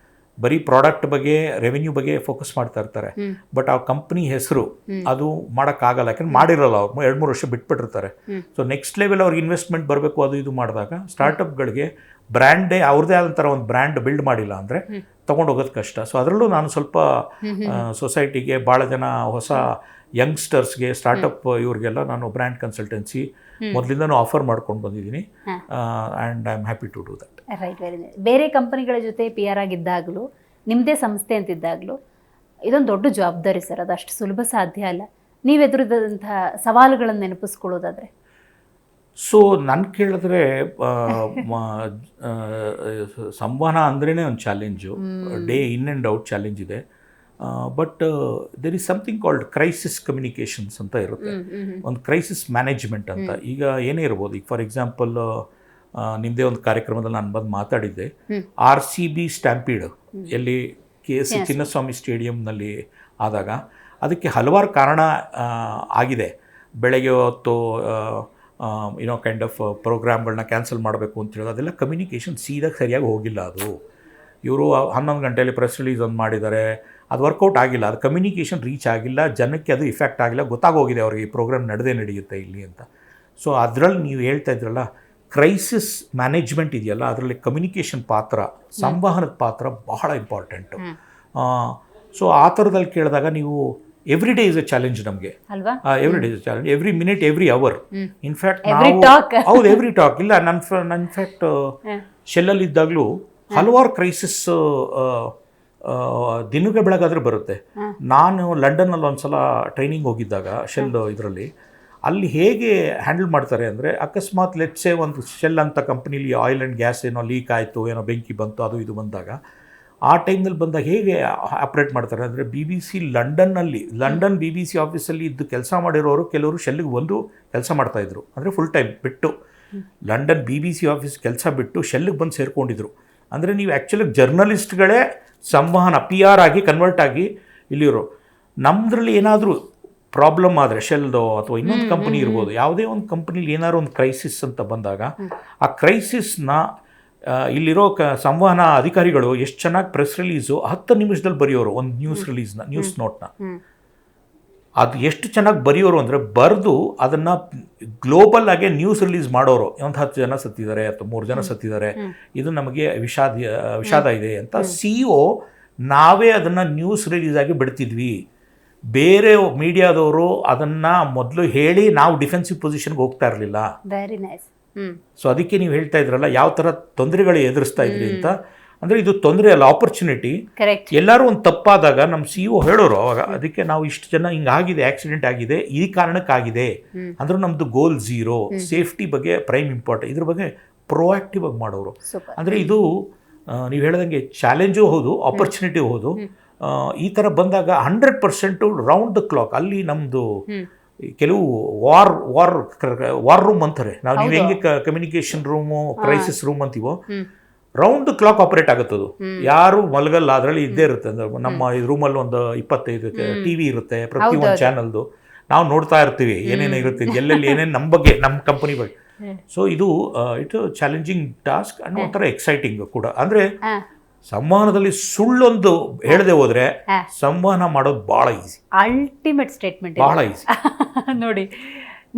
ಬರೀ ಪ್ರಾಡಕ್ಟ್ ಬಗ್ಗೆ ರೆವೆನ್ಯೂ ಬಗ್ಗೆ ಫೋಕಸ್ ಮಾಡ್ತಾ ಇರ್ತಾರೆ. ಬಟ್ ಆ ಕಂಪ್ನಿ ಹೆಸರು ಅದು ಮಾಡೋಕ್ಕಾಗಲ್ಲ, ಯಾಕಂದ್ರೆ ಮಾಡಿರಲ್ಲ ಅವ್ರು 2-3 ವರ್ಷ ಬಿಟ್ಬಿಟ್ಟಿರ್ತಾರೆ. ಸೊ ನೆಕ್ಸ್ಟ್ ಲೆವೆಲ್ ಅವ್ರಿಗೆ ಇನ್ವೆಸ್ಟ್ಮೆಂಟ್ ಬರಬೇಕು ಅದು ಇದು ಮಾಡಿದಾಗ ಸ್ಟಾರ್ಟಪ್ಗಳಿಗೆ ಬ್ರ್ಯಾಂಡೇ ಅವ್ರದ್ದೇ ಆದಂಥ ಒಂದು ಬ್ರ್ಯಾಂಡ್ ಬಿಲ್ಡ್ ಮಾಡಿಲ್ಲ ಅಂದರೆ ತೊಗೊಂಡೋಗೋದು ಕಷ್ಟ. ಸೊ ಅದರಲ್ಲೂ ನಾನು ಸ್ವಲ್ಪ ಸೊಸೈಟಿಗೆ ಭಾಳ ಜನ ಹೊಸ ಯಂಗ್ಸ್ಟರ್ಸ್ಗೆ ಸ್ಟಾರ್ಟಪ್ ಇವ್ರಿಗೆಲ್ಲ ನಾನು ಬ್ರ್ಯಾಂಡ್ ಕನ್ಸಲ್ಟೆನ್ಸಿ ಮೊದಲಿಂದನೂ ಆಫರ್ ಮಾಡ್ಕೊಂಡು ಬಂದಿದ್ದೀನಿ. And I am happy to do that. Right, very nice. ಬೇರೆ ಕಂಪನಿಗಳ ಜೊತೆ PR ಆಗಿದ್ದಾಗಲೂ ನಿಮ್ಮದೇ ಸಂಸ್ಥೆ ಅಂತಿದ್ದಾಗಲೂ ಇದೊಂದು ದೊಡ್ಡ ಜವಾಬ್ದಾರಿ ಸರ್, ಅದು ಅಷ್ಟು ಸುಲಭ ಸಾಧ್ಯ ಅಲ್ಲ. ನೀವು ಎದುರಿದಂತಹ ಸವಾಲುಗಳನ್ನು ನೆನಪಿಸ್ಕೊಳ್ಳೋದಾದರೆ? ಸೊ ನಾನು ಕೇಳಿದ್ರೆ ಸಂವಹನ ಅಂದ್ರೇ ಒಂದು challenge, day in and out challenge ಇದೆ. But there is something called crisis communications ಅಂತ ಇರುತ್ತೆ, ಒಂದು ಕ್ರೈಸಿಸ್ ಮ್ಯಾನೇಜ್ಮೆಂಟ್ ಅಂತ. ಈಗ ಏನೇ ಇರ್ಬೋದು, ಈಗ ಫಾರ್ ಎಕ್ಸಾಂಪಲ್ ನಿಮ್ಮದೇ ಒಂದು ಕಾರ್ಯಕ್ರಮದಲ್ಲಿ ನಾನು ಬಂದು ಮಾತಾಡಿದ್ದೆ, RCB ಸ್ಟ್ಯಾಂಪೀಡ್ ಎಲ್ಲಿ KSC ಚಿನ್ನಸ್ವಾಮಿ ಸ್ಟೇಡಿಯಂನಲ್ಲಿ ಆದಾಗ ಅದಕ್ಕೆ ಹಲವಾರು ಕಾರಣ ಆಗಿದೆ. ಬೆಳಗ್ಗೆ ಹೊತ್ತು ಏನೋ ಕೈಂಡ್ ಆಫ್ ಪ್ರೋಗ್ರಾಮ್ಗಳನ್ನ ಕ್ಯಾನ್ಸಲ್ ಮಾಡಬೇಕು ಅಂತ ಹೇಳೋದು, ಅದೆಲ್ಲ ಕಮ್ಯುನಿಕೇಷನ್ ಸರಿಯಾಗಿ ಹೋಗಿಲ್ಲ. ಅದು ಇವರು 11 ಗಂಟೆಯಲ್ಲಿ ಪ್ರೆಸ್ ರಿಲೀಸ್ ಒಂದು ಮಾಡಿದ್ದಾರೆ, ಅದು ವರ್ಕೌಟ್ ಆಗಿಲ್ಲ, ಅದು ಕಮ್ಯುನಿಕೇಷನ್ ರೀಚ್ ಆಗಿಲ್ಲ, ಜನಕ್ಕೆ ಅದು ಇಫೆಕ್ಟ್ ಆಗಿಲ್ಲ, ಗೊತ್ತಾಗೋಗಿದೆ ಅವ್ರಿಗೆ ಈ ಪ್ರೋಗ್ರಾಮ್ ನಡೆಯುತ್ತೆ ಇಲ್ಲಿ ಅಂತ. ಸೊ ಅದರಲ್ಲಿ ನೀವು ಹೇಳ್ತಾ ಇದ್ರಲ್ಲ ಕ್ರೈಸಿಸ್ ಮ್ಯಾನೇಜ್ಮೆಂಟ್ ಇದೆಯಲ್ಲ, ಅದರಲ್ಲಿ ಕಮ್ಯುನಿಕೇಷನ್ ಪಾತ್ರ, ಸಂವಹನದ ಪಾತ್ರ ಬಹಳ ಇಂಪಾರ್ಟೆಂಟು. ಸೊ ಆ ಥರದಲ್ಲಿ ಕೇಳಿದಾಗ ನೀವು every day is a challenge ನಮಗೆ ಅಲ್ವಾ? Every day is a challenge, every minute, every hour. In fact ಹೌದು, ಎವ್ರಿ ಟಾಕ್ ಇಲ್ಲ. ನನ್ನ ಇನ್ಫ್ಯಾಕ್ಟ್ ಶೆಲ್ಲಲ್ಲಿ ಇದ್ದಾಗಲೂ ಹಲವಾರು ಕ್ರೈಸಿಸ್ ದಿನಕ್ಕೆ ಬೆಳಗಾದ್ರೆ ಬರುತ್ತೆ. ನಾನು ಲಂಡನ್ನಲ್ಲಿ ಒಂದ್ಸಲ ಟ್ರೈನಿಂಗ್ ಹೋಗಿದ್ದಾಗ ಶೆಲ್ ಇದರಲ್ಲಿ, ಅಲ್ಲಿ ಹೇಗೆ ಹ್ಯಾಂಡಲ್ ಮಾಡ್ತಾರೆ ಅಂದರೆ, ಅಕಸ್ಮಾತ್ ಲೆಟ್ಸೇ ಒಂದು ಶೆಲ್ ಅಂತ ಕಂಪ್ನೀಲಿ ಆಯಿಲ್ ಆ್ಯಂಡ್ ಗ್ಯಾಸ್ ಏನೋ ಲೀಕ್ ಆಯಿತು, ಏನೋ ಬೆಂಕಿ ಬಂತು, ಅದು ಇದು ಬಂದಾಗ ಆ ಟೈಮ್ನಲ್ಲಿ ಬಂದಾಗ ಹೇಗೆ ಆಪ್ರೇಟ್ ಮಾಡ್ತಾರೆ ಅಂದರೆ, BBC ಲಂಡನ್ BBC ಆಫೀಸಲ್ಲಿ ಇದ್ದು ಕೆಲಸ ಮಾಡಿರೋರು ಕೆಲವರು ಶೆಲ್ಗೆ ಬಂದು ಕೆಲಸ ಮಾಡ್ತಾಯಿದ್ರು. ಅಂದರೆ ಫುಲ್ ಟೈಮ್ ಬಿಟ್ಟು ಲಂಡನ್ BBC ಆಫೀಸ್ ಕೆಲಸ ಬಿಟ್ಟು ಶೆಲ್ಗೆ ಬಂದು ಸೇರಿಕೊಂಡಿದ್ರು. ಅಂದರೆ ನೀವು ಆ್ಯಕ್ಚುಲಿ ಜರ್ನಲಿಸ್ಟ್ಗಳೇ ಸಂವಹನ PR ಆಗಿ ಕನ್ವರ್ಟ್ ಆಗಿ ಇಲ್ಲಿರೋ. ನಮ್ಮದ್ರಲ್ಲಿ ಏನಾದರೂ ಪ್ರಾಬ್ಲಮ್ ಆದರೆ ಶೆಲ್ದೋ ಅಥವಾ ಇನ್ನೊಂದು ಕಂಪನಿ ಇರ್ಬೋದು, ಯಾವುದೇ ಒಂದು ಕಂಪ್ನಿಲಿ ಏನಾದ್ರು ಒಂದು ಕ್ರೈಸಿಸ್ ಅಂತ ಬಂದಾಗ ಆ ಕ್ರೈಸಿಸ್ನ ಇಲ್ಲಿರೋ ಸಂವಹನ ಅಧಿಕಾರಿಗಳು ಎಷ್ಟು ಚೆನ್ನಾಗಿ ಪ್ರೆಸ್ ರಿಲೀಸು 10 ನಿಮಿಷದಲ್ಲಿ ಬರೆಯೋರು, ಒಂದು ನ್ಯೂಸ್ ನೋಟ್ನ ಅದು ಎಷ್ಟು ಚೆನ್ನಾಗಿ ಬರೆಯೋರು ಅಂದರೆ, ಬರೆದು ಅದನ್ನು ಗ್ಲೋಬಲ್ ಆಗಿ ನ್ಯೂಸ್ ರಿಲೀಸ್ ಮಾಡೋರು. ಒಂದು 10 ಜನ ಸತ್ತಿದ್ದಾರೆ ಅಥವಾ 3 ಜನ ಸತ್ತಿದ್ದಾರೆ, ಇದು ನಮಗೆ ವಿಷಾದ ಇದೆ ಅಂತ CEO ನಾವೇ ಅದನ್ನು ನ್ಯೂಸ್ ರಿಲೀಸ್ ಆಗಿ ಬಿಡ್ತಿದ್ವಿ. ಬೇರೆ ಮೀಡಿಯಾದವರು ಅದನ್ನು ಮೊದಲು ಹೇಳಿ ನಾವು ಡಿಫೆನ್ಸಿವ್ ಪೊಸಿಷನ್ಗೆ ಹೋಗ್ತಾ ಇರಲಿಲ್ಲ. Very nice. ಸೊ ಅದಕ್ಕೆ ನೀವು ಹೇಳ್ತಾ ಇದ್ರಲ್ಲ ಯಾವ ಥರ ತೊಂದರೆಗಳು ಎದುರಿಸ್ತಾ ಇದ್ರಿ ಅಂತ. ಅಂದರೆ ಇದು ತೊಂದರೆ ಅಲ್ಲ, ಆಪರ್ಚುನಿಟಿ. ಎಲ್ಲರೂ ಒಂದು ತಪ್ಪಾದಾಗ ನಮ್ಮ CEO ಹೇಳೋರು ಅವಾಗ, ಅದಕ್ಕೆ ನಾವು ಇಷ್ಟು ಜನ ಹಿಂಗಾಗಿದೆ, ಆಕ್ಸಿಡೆಂಟ್ ಆಗಿದೆ, ಈ ಕಾರಣಕ್ಕಾಗಿದೆ ಅಂದ್ರೆ ನಮ್ಮದು ಗೋಲ್ 0, ಸೇಫ್ಟಿ ಬಗ್ಗೆ ಪ್ರೈಮ್ ಇಂಪಾರ್ಟೆಂಟ್, ಇದ್ರ ಬಗ್ಗೆ ಪ್ರೊಆಕ್ಟಿವ್ ಆಗಿ ಮಾಡೋರು. ಅಂದರೆ ಇದು ನೀವು ಹೇಳ್ದಂಗೆ ಚಾಲೆಂಜು ಹೌದು, ಆಪರ್ಚುನಿಟಿ ಹೌದು. ಈ ಥರ ಬಂದಾಗ 100% ರೌಂಡ್ ದ ಕ್ಲಾಕ್ ಅಲ್ಲಿ ನಮ್ಮದು ಕೆಲವು ವಾರ್ ರೂಮ್ ಅಂತಾರೆ ನಾವು, ನೀವು ಹೆಂಗೆ ಕಮ್ಯುನಿಕೇಷನ್ ರೂಮು, ಕ್ರೈಸಿಸ್ ರೂಮ್ ಅಂತೀವೋ, ರೌಂಡ್ ದ ಕ್ಲಾಕ್ ಆಪರೇಟ್ ಆಗುತ್ತದು. ಯಾರು ಮಲಗಲ್ಲ, ಅದರಲ್ಲಿ ಇದ್ದೇ ಇರುತ್ತೆ. ಅಂದರೆ ನಮ್ಮ ರೂಮಲ್ಲಿ ಒಂದು 25 TV ಇರುತ್ತೆ, ಪ್ರತಿಯೊಂದು ಚಾನಲ್ದು ನಾವು ನೋಡ್ತಾ ಇರ್ತೀವಿ ಏನೇನು ಇರುತ್ತೆ, ಎಲ್ಲೆಲ್ಲಿ ಏನೇನು ನಮ್ಮ ಬಗ್ಗೆ, ನಮ್ಮ ಕಂಪನಿ ಬಗ್ಗೆ. ಸೊ ಇದು ಇಟ್ ಚಾಲೆಂಜಿಂಗ್ ಟಾಸ್ಕ್ ಅಂಡ್ ಒಂಥರ ಎಕ್ಸೈಟಿಂಗ್ ಕೂಡ. ಅಂದರೆ ಸಂವಹನದಲ್ಲಿ ಸುಳ್ಳೊಂದು ಹೇಳದೆ ಹೋದ್ರೆ ಸಂವಹನ ಮಾಡೋದು ಬಹಳ ಈಸಿ, ಅಲ್ಟಿಮೇಟ್ ಸ್ಟೇಟ್ಮೆಂಟ್, ಬಹಳ ಈಸಿ. ನೋಡಿ,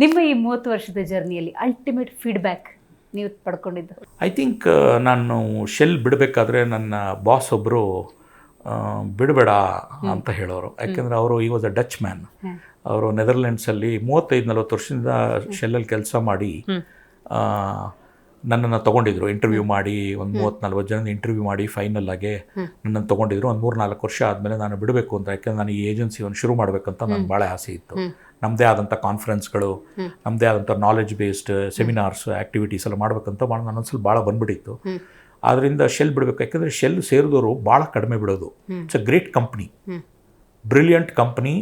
ನಿಮ್ಮ ಈ 30 ವರ್ಷದ ಜರ್ನಿಯಲ್ಲಿ ಅಲ್ಟಿಮೇಟ್ ಫೀಡ್ಬ್ಯಾಕ್ ನೀವು ಪಡ್ಕೊಂಡಿದ್ದು? ಐ ಥಿಂಕ್ ನಾನು ಶೆಲ್ ಬಿಡಬೇಕಾದ್ರೆ ನನ್ನ ಬಾಸ್ ಒಬ್ಬರು ಬಿಡಬೇಡ ಅಂತ ಹೇಳೋರು. ಯಾಕೆಂದರೆ ಅವರು ಈ ವಾಸ್ ಅ ಡಚ್ ಮ್ಯಾನ್. ಅವರು ನೆದರ್ಲೆಂಡ್ಸಲ್ಲಿ 35-40 ವರ್ಷದಿಂದ ಶೆಲ್ಲಲ್ಲಿ ಕೆಲಸ ಮಾಡಿ ನನ್ನನ್ನು ತೊಗೊಂಡಿದ್ರು. ಇಂಟರ್ವ್ಯೂ ಮಾಡಿ ಒಂದು 30-40 ಜನ ಇಂಟರ್ವ್ಯೂ ಮಾಡಿ ಫೈನಲ್ ಆಗಿ ನನ್ನನ್ನು ತೊಗೊಂಡಿದ್ರು. ಒಂದು 3-4 ವರ್ಷ ಆದಮೇಲೆ ನಾನು ಬಿಡಬೇಕು ಅಂತ, ಯಾಕೆಂದರೆ ನಾನು ಈ ಏಜೆನ್ಸಿಯನ್ನು ಶುರು ಮಾಡಬೇಕಂತ ನನಗೆ ಭಾಳ ಆಸೆ ಇತ್ತು. ನಮ್ಮದೇ ಆದಂಥ ಕಾನ್ಫರೆನ್ಸ್ಗಳು, ನಮ್ಮದೇ ಆದಂಥ ನಾಲೆಜ್ ಬೇಸ್ಡ್ ಸೆಮಿನಾರ್ಸ್ ಆ್ಯಕ್ಟಿವಿಟೀಸ್ ಎಲ್ಲ ಮಾಡಬೇಕಂತ ನನ್ನೊಂದ್ಸಲ ಭಾಳ ಬಂದುಬಿಟ್ಟಿತ್ತು. ಆದ್ದರಿಂದ ಶೆಲ್ ಬಿಡಬೇಕು. ಯಾಕೆಂದರೆ ಶೆಲ್ ಸೇರಿದವರು ಭಾಳ ಕಡಿಮೆ ಬಿಡೋದು. It's a great company, brilliant company.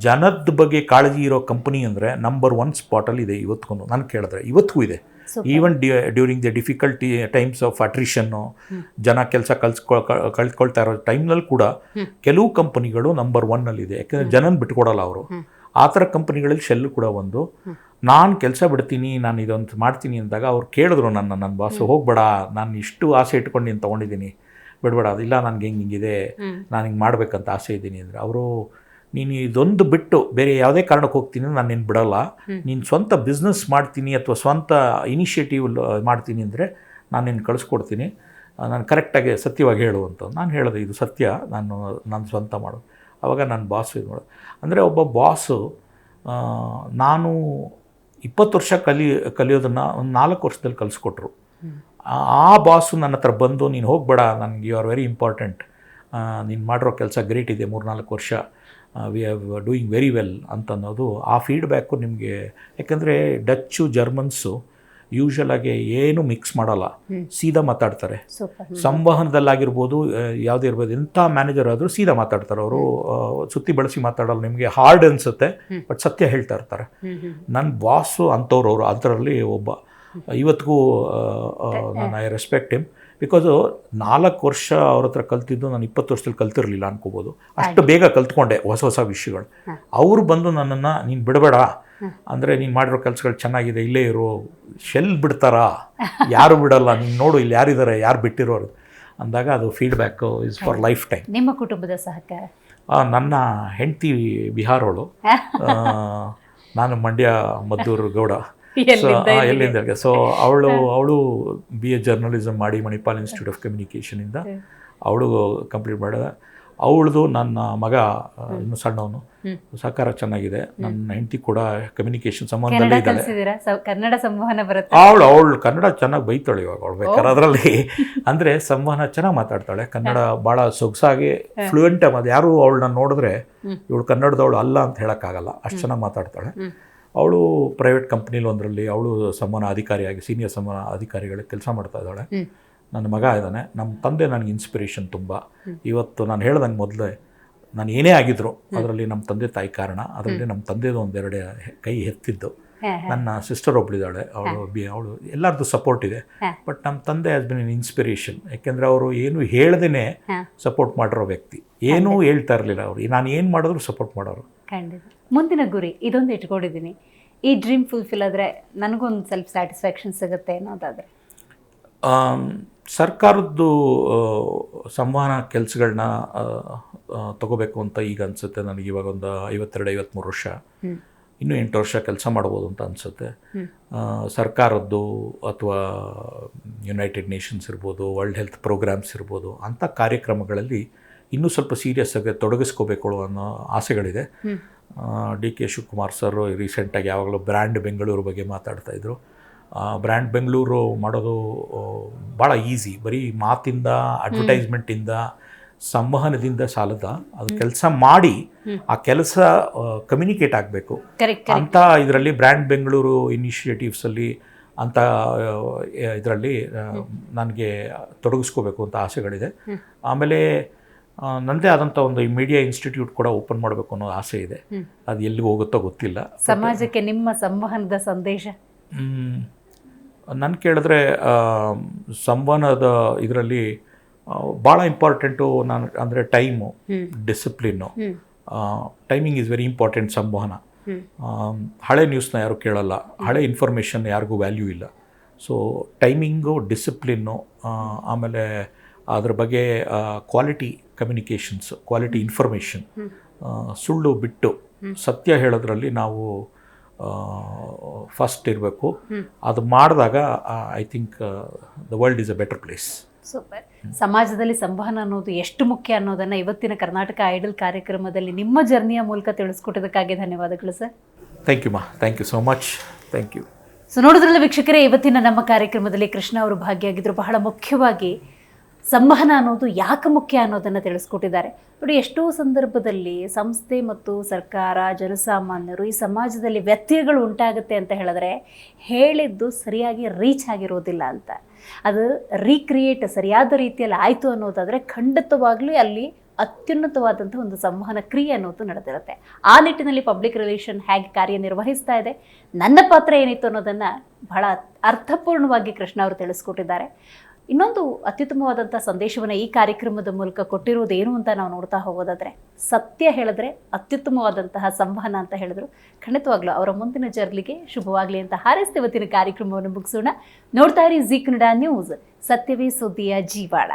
ಜನದ ಬಗ್ಗೆ ಕಾಳಜಿ ಇರೋ ಕಂಪ್ನಿ ಅಂದರೆ ನಂಬರ್ 1 ಸ್ಪಾಟಲ್ಲಿ ಇದೆ ಇವತ್ತಿಗೂ. ನಾನು ಕೇಳಿದ್ರೆ ಇವತ್ತಿಗೂ ಇದೆ. Even during the difficulty times of attrition, ಜನ ಕೆಲಸ ಕಳ್ಕೊಳ್ತಾ ಇರೋ ಟೈಮ್ನಲ್ಲಿ ಕೂಡ ಕೆಲವು ಕಂಪನಿಗಳು ನಂಬರ್ 1ನಲ್ಲಿದೆ. ಯಾಕೆಂದರೆ ಜನನ ಬಿಟ್ಕೊಡಲ್ಲ ಅವರು. ಆ ಥರ ಕಂಪನಿಗಳಲ್ಲಿ ಶೆಲ್ ಕೂಡ ಒಂದು. ನಾನು ಕೆಲಸ ಬಿಡ್ತೀನಿ, ನಾನು ಇದೊಂದು ಮಾಡ್ತೀನಿ ಅಂದಾಗ ಅವ್ರು ಕೇಳಿದ್ರು ನನ್ನ ಬಾಸು, ಹೋಗ್ಬೇಡ, ನಾನು ಇಷ್ಟು ಆಸೆ ಇಟ್ಕೊಂಡು ನೀನು ತೊಗೊಂಡಿದ್ದೀನಿ, ಬಿಡಬೇಡ ಇಲ್ಲ ನನಗೆ ಹಿಂಗಿದೆ ನಾನು ಹಿಂಗೆ ಮಾಡಬೇಕಂತ ಆಸೆ ಇದ್ದೀನಿ ಅಂದರೆ ಅವರು ನೀನು ಇದೊಂದು ಬಿಟ್ಟು ಬೇರೆ ಯಾವುದೇ ಕಾರಣಕ್ಕೆ ಹೋಗ್ತೀನಿ ನಾನು ನಿನ್ನ ಬಿಡೋಲ್ಲ, ನೀನು ಸ್ವಂತ ಬಿಸ್ನೆಸ್ ಮಾಡ್ತೀನಿ ಅಥವಾ ಸ್ವಂತ ಇನಿಷಿಯೇಟಿವ್ ಮಾಡ್ತೀನಿ ಅಂದರೆ ನಾನು ನಿನ್ನ ಕಳಿಸ್ಕೊಡ್ತೀನಿ, ನಾನು ಕರೆಕ್ಟಾಗಿ ಸತ್ಯವಾಗಿ ಹೇಳು ಅಂತ. ನಾನು ಹೇಳಿದೆ ಇದು ಸತ್ಯ, ನಾನು ಸ್ವಂತ ಮಾಡೋದು. ಆವಾಗ ನನ್ನ ಬಾಸು ಇದು ಮಾಡೋದು. ಅಂದರೆ ಒಬ್ಬ ಬಾಸು ನಾನು 20 ವರ್ಷ ಕಲಿಯೋದನ್ನು ಒಂದು 4 ವರ್ಷದಲ್ಲಿ ಕಲಿಸ್ಕೊಟ್ರು. ಆ ಬಾಸು ನನ್ನ ಹತ್ರ ಬಂದು ನೀನು ಹೋಗಬೇಡ, ನನಗೆ ಯು ಆರ್ ವೆರಿ ಇಂಪಾರ್ಟೆಂಟ್, ನೀನು ಮಾಡಿರೋ ಕೆಲಸ ಗ್ರೇಟ್ ಇದೆ, 3-4 ವರ್ಷ we have doing very well ಅಂತನ್ನೋದು ಆ ಫೀಡ್ಬ್ಯಾಕು ನಿಮಗೆ. ಯಾಕೆಂದರೆ ಡಚ್ಚು ಜರ್ಮನ್ಸು ಯೂಶ್ವಲಾಗಿ ಏನು ಮಿಕ್ಸ್ ಮಾಡಲ್ಲ, ಸೀದಾ ಮಾತಾಡ್ತಾರೆ. ಸಂವಹನದಲ್ಲಾಗಿರ್ಬೋದು ಯಾವುದೇ ಇರ್ಬೋದು, ಎಂಥ ಮ್ಯಾನೇಜರ್ ಆದರೂ ಸೀದಾ ಮಾತಾಡ್ತಾರೆ ಅವರು, ಸುತ್ತಿ ಬಳಸಿ ಮಾತಾಡಲ್ಲ. ನಿಮಗೆ ಹಾರ್ಡ್ ಅನಿಸುತ್ತೆ ಬಟ್ ಸತ್ಯ ಹೇಳ್ತಾ ಇರ್ತಾರೆ. ನನ್ನ ಬಾಸು ಅಂಥವ್ರು ಅವರು, ಅದರಲ್ಲಿ ಒಬ್ಬ. ಇವತ್ತಿಗೂ ನಾನು ಐ ರೆಸ್ಪೆಕ್ಟ್ ಹಿಮ್. ಬಿಕಾಸು 4 ವರ್ಷ ಅವ್ರ ಹತ್ರ ಕಲ್ತಿದ್ದು ನಾನು 20 ವರ್ಷದಲ್ಲಿ ಕಲ್ತಿರಲಿಲ್ಲ ಅನ್ಕೋಬೋದು. ಅಷ್ಟು ಬೇಗ ಕಲ್ತ್ಕೊಂಡೆ ಹೊಸ ವಿಷಯಗಳು. ಅವರು ಬಂದು ನನ್ನನ್ನು ನೀನು ಬಿಡಬೇಡ, ಅಂದರೆ ನೀನು ಮಾಡಿರೋ ಕೆಲಸಗಳು ಚೆನ್ನಾಗಿದೆ, ಇಲ್ಲೇ ಇರೋ, ಶೆಲ್ ಬಿಡ್ತಾರಾ, ಯಾರು ಬಿಡಲ್ಲ, ನೀನು ನೋಡು ಇಲ್ಲಿ ಯಾರಿದ್ದಾರೆ, ಯಾರು ಬಿಟ್ಟಿರೋರು ಅಂದಾಗ ಅದು feedback is for life time. ನಿಮ್ಮ ಕುಟುಂಬದ ಸಹಕಾರ? ನನ್ನ ಹೆಂಡತಿ ಬಿಹಾರವಳು, ನಾನು ಮಂಡ್ಯ ಮದ್ದೂರು ಗೌಡ. ಎಲ್ಲಿಂದ. ಸೊ ಅವಳು BA ಜರ್ನಲಿಸಮ್ ಮಾಡಿ ಮಣಿಪಾಲ್ ಇನ್ಸ್ಟಿಟ್ಯೂಟ್ ಆಫ್ ಕಮ್ಯುನಿಕೇಷನಿಂದ ಅವಳು ಕಂಪ್ಲೀಟ್ ಮಾಡಿದ. ಅವಳದು ನನ್ನ ಮಗ ಇನ್ನು ಸಣ್ಣವನು, ಸಹಕಾರ ಚೆನ್ನಾಗಿದೆ. ನನ್ನ ಹೆಂಡತಿ ಕೂಡ ಕಮ್ಯುನಿಕೇಷನ್ ಸಂಬಂಧದಲ್ಲೇ ಇದ್ದಾಳೆ. ಕನ್ನಡ ಸಂವಹನ ಬರುತ್ತೆ. ಅವಳು ಕನ್ನಡ ಚೆನ್ನಾಗಿ ಬೈತಾಳೆ ಇವಾಗ. ಅವಳು ಬೇಕಾದ್ರೆ ಅದರಲ್ಲಿ ಅಂದರೆ ಸಂವಹನ ಚೆನ್ನಾಗಿ ಮಾತಾಡ್ತಾಳೆ. ಕನ್ನಡ ಭಾಳ ಸೊಗಸಾಗಿ ಫ್ಲೂಯೆಂಟ್. ಅದು ಯಾರು ಅವಳನ್ನ ನೋಡಿದ್ರೆ ಇವಳು ಕನ್ನಡದವಳು ಅಲ್ಲ ಅಂತ ಹೇಳೋಕ್ಕಾಗಲ್ಲ, ಅಷ್ಟು ಚೆನ್ನಾಗಿ ಮಾತಾಡ್ತಾಳೆ. ಅವಳು ಪ್ರೈವೇಟ್ ಕಂಪ್ನಿಲಿ ಒಂದರಲ್ಲಿ ಅವಳು ಸಂವಹನ ಅಧಿಕಾರಿಯಾಗಿ, ಸೀನಿಯರ್ ಸಂವಹನ ಅಧಿಕಾರಿಗಳಿಗೆ ಕೆಲಸ ಮಾಡ್ತಾ ಇದ್ದಾಳೆ. ನನ್ನ ಮಗ ಇದ್ದಾನೆ. ನಮ್ಮ ತಂದೆ ನನಗೆ ಇನ್ಸ್ಪಿರೇಷನ್ ತುಂಬ. ಇವತ್ತು ನಾನು ಹೇಳ್ದಂಗೆ ಮೊದಲೇ ನಾನು ಏನೇ ಆಗಿದ್ರು ಅದರಲ್ಲಿ ನಮ್ಮ ತಂದೆ ತಾಯಿ ಕಾರಣ. ಅದರಲ್ಲಿ ನಮ್ಮ ತಂದೆದು ಒಂದೆರಡು ಕೈ ಎತ್ತಿದ್ದು. ನನ್ನ ಸಿಸ್ಟರ್ ಒಬ್ಬಳಿದ್ದಾಳೆ, ಅವಳು ಎಲ್ಲರದ್ದು ಸಪೋರ್ಟ್ ಇದೆ. ಬಟ್ ನಮ್ಮ ತಂದೆ ಹ್ಯಾಸ್ ಬಿನ್ ಇನ್ಸ್ಪಿರೇಷನ್. ಯಾಕೆಂದರೆ ಅವರು ಏನು ಹೇಳ್ದೇ ಸಪೋರ್ಟ್ ಮಾಡಿರೋ ವ್ಯಕ್ತಿ. ಏನೂ ಹೇಳ್ತಾ ಇರಲಿಲ್ಲ ಅವರು, ನಾನು ಏನು ಮಾಡಿದ್ರು ಸಪೋರ್ಟ್ ಮಾಡೋರು. ಖಂಡಿತ. ಮುಂದಿನ ಗುರಿ ಇದೊಂದು ಇಟ್ಕೊಂಡಿದ್ದೀನಿ, ಈ ಡ್ರೀಮ್ ಫುಲ್ಫಿಲ್ ಆದರೆ ನನಗೊಂದು ಸೆಲ್ಫ್ ಸ್ಯಾಟಿಸ್ಫ್ಯಾಕ್ಷನ್ ಸಿಗುತ್ತೆ ಅನ್ನೋದಾದರೆ? ಸರ್ಕಾರದ್ದು ಸಂವಹನ ಕೆಲಸಗಳನ್ನ ತಗೋಬೇಕು ಅಂತ ಈಗ ಅನಿಸುತ್ತೆ ನನಗೆ. ಇವಾಗ ಒಂದು 52-53 ವರ್ಷ, ಇನ್ನೂ 8 ವರ್ಷ ಕೆಲಸ ಮಾಡ್ಬೋದು ಅಂತ ಅನಿಸುತ್ತೆ. ಸರ್ಕಾರದ್ದು ಅಥವಾ ಯುನೈಟೆಡ್ ನೇಷನ್ಸ್ ಇರ್ಬೋದು, ವರ್ಲ್ಡ್ ಹೆಲ್ತ್ ಪ್ರೋಗ್ರಾಮ್ಸ್ ಇರ್ಬೋದು, ಅಂಥ ಕಾರ್ಯಕ್ರಮಗಳಲ್ಲಿ ಇನ್ನೂ ಸ್ವಲ್ಪ ಸೀರಿಯಸ್ ಆಗಿ ತೊಡಗಿಸ್ಕೋಬೇಕು ಅನ್ನೋ ಆಸೆಗಳಿದೆ. DK ಶಿವಕುಮಾರ್ ಸರ್ ರೀಸೆಂಟಾಗಿ ಯಾವಾಗಲೂ ಬ್ರ್ಯಾಂಡ್ ಬೆಂಗಳೂರು ಬಗ್ಗೆ ಮಾತಾಡ್ತಾಯಿದ್ರು. ಬ್ರ್ಯಾಂಡ್ ಬೆಂಗಳೂರು ಮಾಡೋದು ಭಾಳ ಈಸಿ. ಬರೀ ಮಾತಿಂದ, ಅಡ್ವರ್ಟೈಸ್ಮೆಂಟಿಂದ, ಸಂವಹನದಿಂದ ಸಾಲದ. ಅದು ಕೆಲಸ ಮಾಡಿ ಆ ಕೆಲಸ ಕಮ್ಯುನಿಕೇಟ್ ಆಗಬೇಕು ಅಂತ ಇದರಲ್ಲಿ ಬ್ರ್ಯಾಂಡ್ ಬೆಂಗಳೂರು ಇನಿಷಿಯೇಟಿವ್ಸಲ್ಲಿ ಅಂತ ಇದರಲ್ಲಿ ನನಗೆ ತೊಡಗಿಸ್ಕೋಬೇಕು ಅಂತ ಆಸೆಗಳಿದೆ. ಆಮೇಲೆ ನನ್ನದೇ ಆದಂಥ ಒಂದು ಮೀಡಿಯಾ ಇನ್ಸ್ಟಿಟ್ಯೂಟ್ ಕೂಡ ಓಪನ್ ಮಾಡಬೇಕು ಅನ್ನೋ ಆಸೆ ಇದೆ. ಅದು ಎಲ್ಲಿಗೆ ಹೋಗುತ್ತೋ ಗೊತ್ತಿಲ್ಲ. ಸಮಾಜಕ್ಕೆ ನಿಮ್ಮ ಸಂವಹನದ ಸಂದೇಶ? ನಾನು ಕೇಳಿದ್ರೆ ಸಂವಹನದ ಇದರಲ್ಲಿ ಭಾಳ ಇಂಪಾರ್ಟೆಂಟು ನಾನು ಅಂದರೆ time, discipline. Timing is very important. ಸಂವಹನ ಹಳೆ ನ್ಯೂಸ್ನ ಯಾರು ಕೇಳಲ್ಲ, ಹಳೆ ಇನ್ಫಾರ್ಮೇಷನ್ ಯಾರಿಗೂ ವ್ಯಾಲ್ಯೂ ಇಲ್ಲ. ಸೊ ಟೈಮಿಂಗು, ಡಿಸಿಪ್ಲಿನ್ನು, ಆಮೇಲೆ ಅದ್ರ ಬಗ್ಗೆ ಕ್ವಾಲಿಟಿ ಕಮ್ಯುನಿಕೇಷನ್ಸ್, ಕ್ವಾಲಿಟಿ ಇನ್ಫಾರ್ಮೇಷನ್, ಸುಳ್ಳು ಬಿಟ್ಟು ಸತ್ಯ ಹೇಳೋದ್ರಲ್ಲಿ ನಾವು ಫಸ್ಟ್ ಇರಬೇಕು. ಅದು ಮಾಡಿದಾಗ I think the world is a better place. Super. ಸಮಾಜದಲ್ಲಿ ಸಂವಹನ ಅನ್ನೋದು ಎಷ್ಟು ಮುಖ್ಯ ಅನ್ನೋದನ್ನು ಇವತ್ತಿನ ಕರ್ನಾಟಕ ಐಡಲ್ ಕಾರ್ಯಕ್ರಮದಲ್ಲಿ ನಿಮ್ಮ ಜರ್ನಿಯ ಮೂಲಕ ತಿಳಿಸ್ಕೊಟ್ಟಿದ್ದಕ್ಕಾಗಿ ಧನ್ಯವಾದಗಳು ಸರ್. ಥ್ಯಾಂಕ್ ಯು ಮಾ, thank you so much, thank you. So ನೋಡಿದ್ರಲ್ಲ ವೀಕ್ಷಕರೇ, ಇವತ್ತಿನ ನಮ್ಮ ಕಾರ್ಯಕ್ರಮದಲ್ಲಿ ಕೃಷ್ಣ ಅವರು ಭಾಗಿಯಾಗಿದ್ದರು. ಬಹಳ ಮುಖ್ಯವಾಗಿ ಸಂವಹನ ಅನ್ನೋದು ಯಾಕೆ ಮುಖ್ಯ ಅನ್ನೋದನ್ನು ತಿಳಿಸ್ಕೊಟ್ಟಿದ್ದಾರೆ. ನೋಡಿ, ಎಷ್ಟೋ ಸಂದರ್ಭದಲ್ಲಿ ಸಂಸ್ಥೆ ಮತ್ತು ಸರ್ಕಾರ, ಜನಸಾಮಾನ್ಯರು, ಈ ಸಮಾಜದಲ್ಲಿ ವ್ಯತ್ಯಯಗಳು ಉಂಟಾಗುತ್ತೆ ಅಂತ ಹೇಳಿದ್ರೆ ಹೇಳಿದ್ದು ಸರಿಯಾಗಿ ರೀಚ್ ಆಗಿರೋದಿಲ್ಲ ಅಂತ. ಅದು ರೀಕ್ರಿಯೇಟ್ ಸರಿಯಾದ ರೀತಿಯಲ್ಲಿ ಆಯಿತು ಅನ್ನೋದಾದರೆ ಖಂಡಿತವಾಗ್ಲೂ ಅಲ್ಲಿ ಅತ್ಯುನ್ನತವಾದಂಥ ಒಂದು ಸಂವಹನ ಕ್ರಿಯೆ ಅನ್ನೋದು ನಡೆದಿರುತ್ತೆ. ಆ ನಿಟ್ಟಿನಲ್ಲಿ ಪಬ್ಲಿಕ್ ರಿಲೇಷನ್ ಹೇಗೆ ಕಾರ್ಯನಿರ್ವಹಿಸ್ತಾ ಇದೆ, ನನ್ನ ಪಾತ್ರ ಏನಿತ್ತು ಅನ್ನೋದನ್ನು ಬಹಳ ಅರ್ಥಪೂರ್ಣವಾಗಿ ಕೃಷ್ಣ ಅವರು ತಿಳಿಸ್ಕೊಟ್ಟಿದ್ದಾರೆ. ಇನ್ನೊಂದು ಅತ್ಯುತ್ತಮವಾದಂಥ ಸಂದೇಶವನ್ನು ಈ ಕಾರ್ಯಕ್ರಮದ ಮೂಲಕ ಕೊಟ್ಟಿರುವುದೇನು ಅಂತ ನಾವು ನೋಡ್ತಾ ಹೋಗೋದಾದರೆ, ಸತ್ಯ ಹೇಳಿದ್ರೆ ಅತ್ಯುತ್ತಮವಾದಂತಹ ಸಂವಹನ ಅಂತ ಹೇಳಿದ್ರು. ಖಂಡಿತವಾಗ್ಲೂ ಅವರ ಮುಂದಿನ ಜರ್ನಿಗೆ ಶುಭವಾಗಲಿ ಅಂತ ಹಾರೈಸ್ತಾ ಇವತ್ತಿನ ಕಾರ್ಯಕ್ರಮವನ್ನು ಮುಗಿಸೋಣ. ನೋಡ್ತಾ ಇರಿ ಜೀ ಕನ್ನಡ ನ್ಯೂಸ್, ಸತ್ಯವೇ ಸುದ್ದಿಯ ಜೀವಾಳ.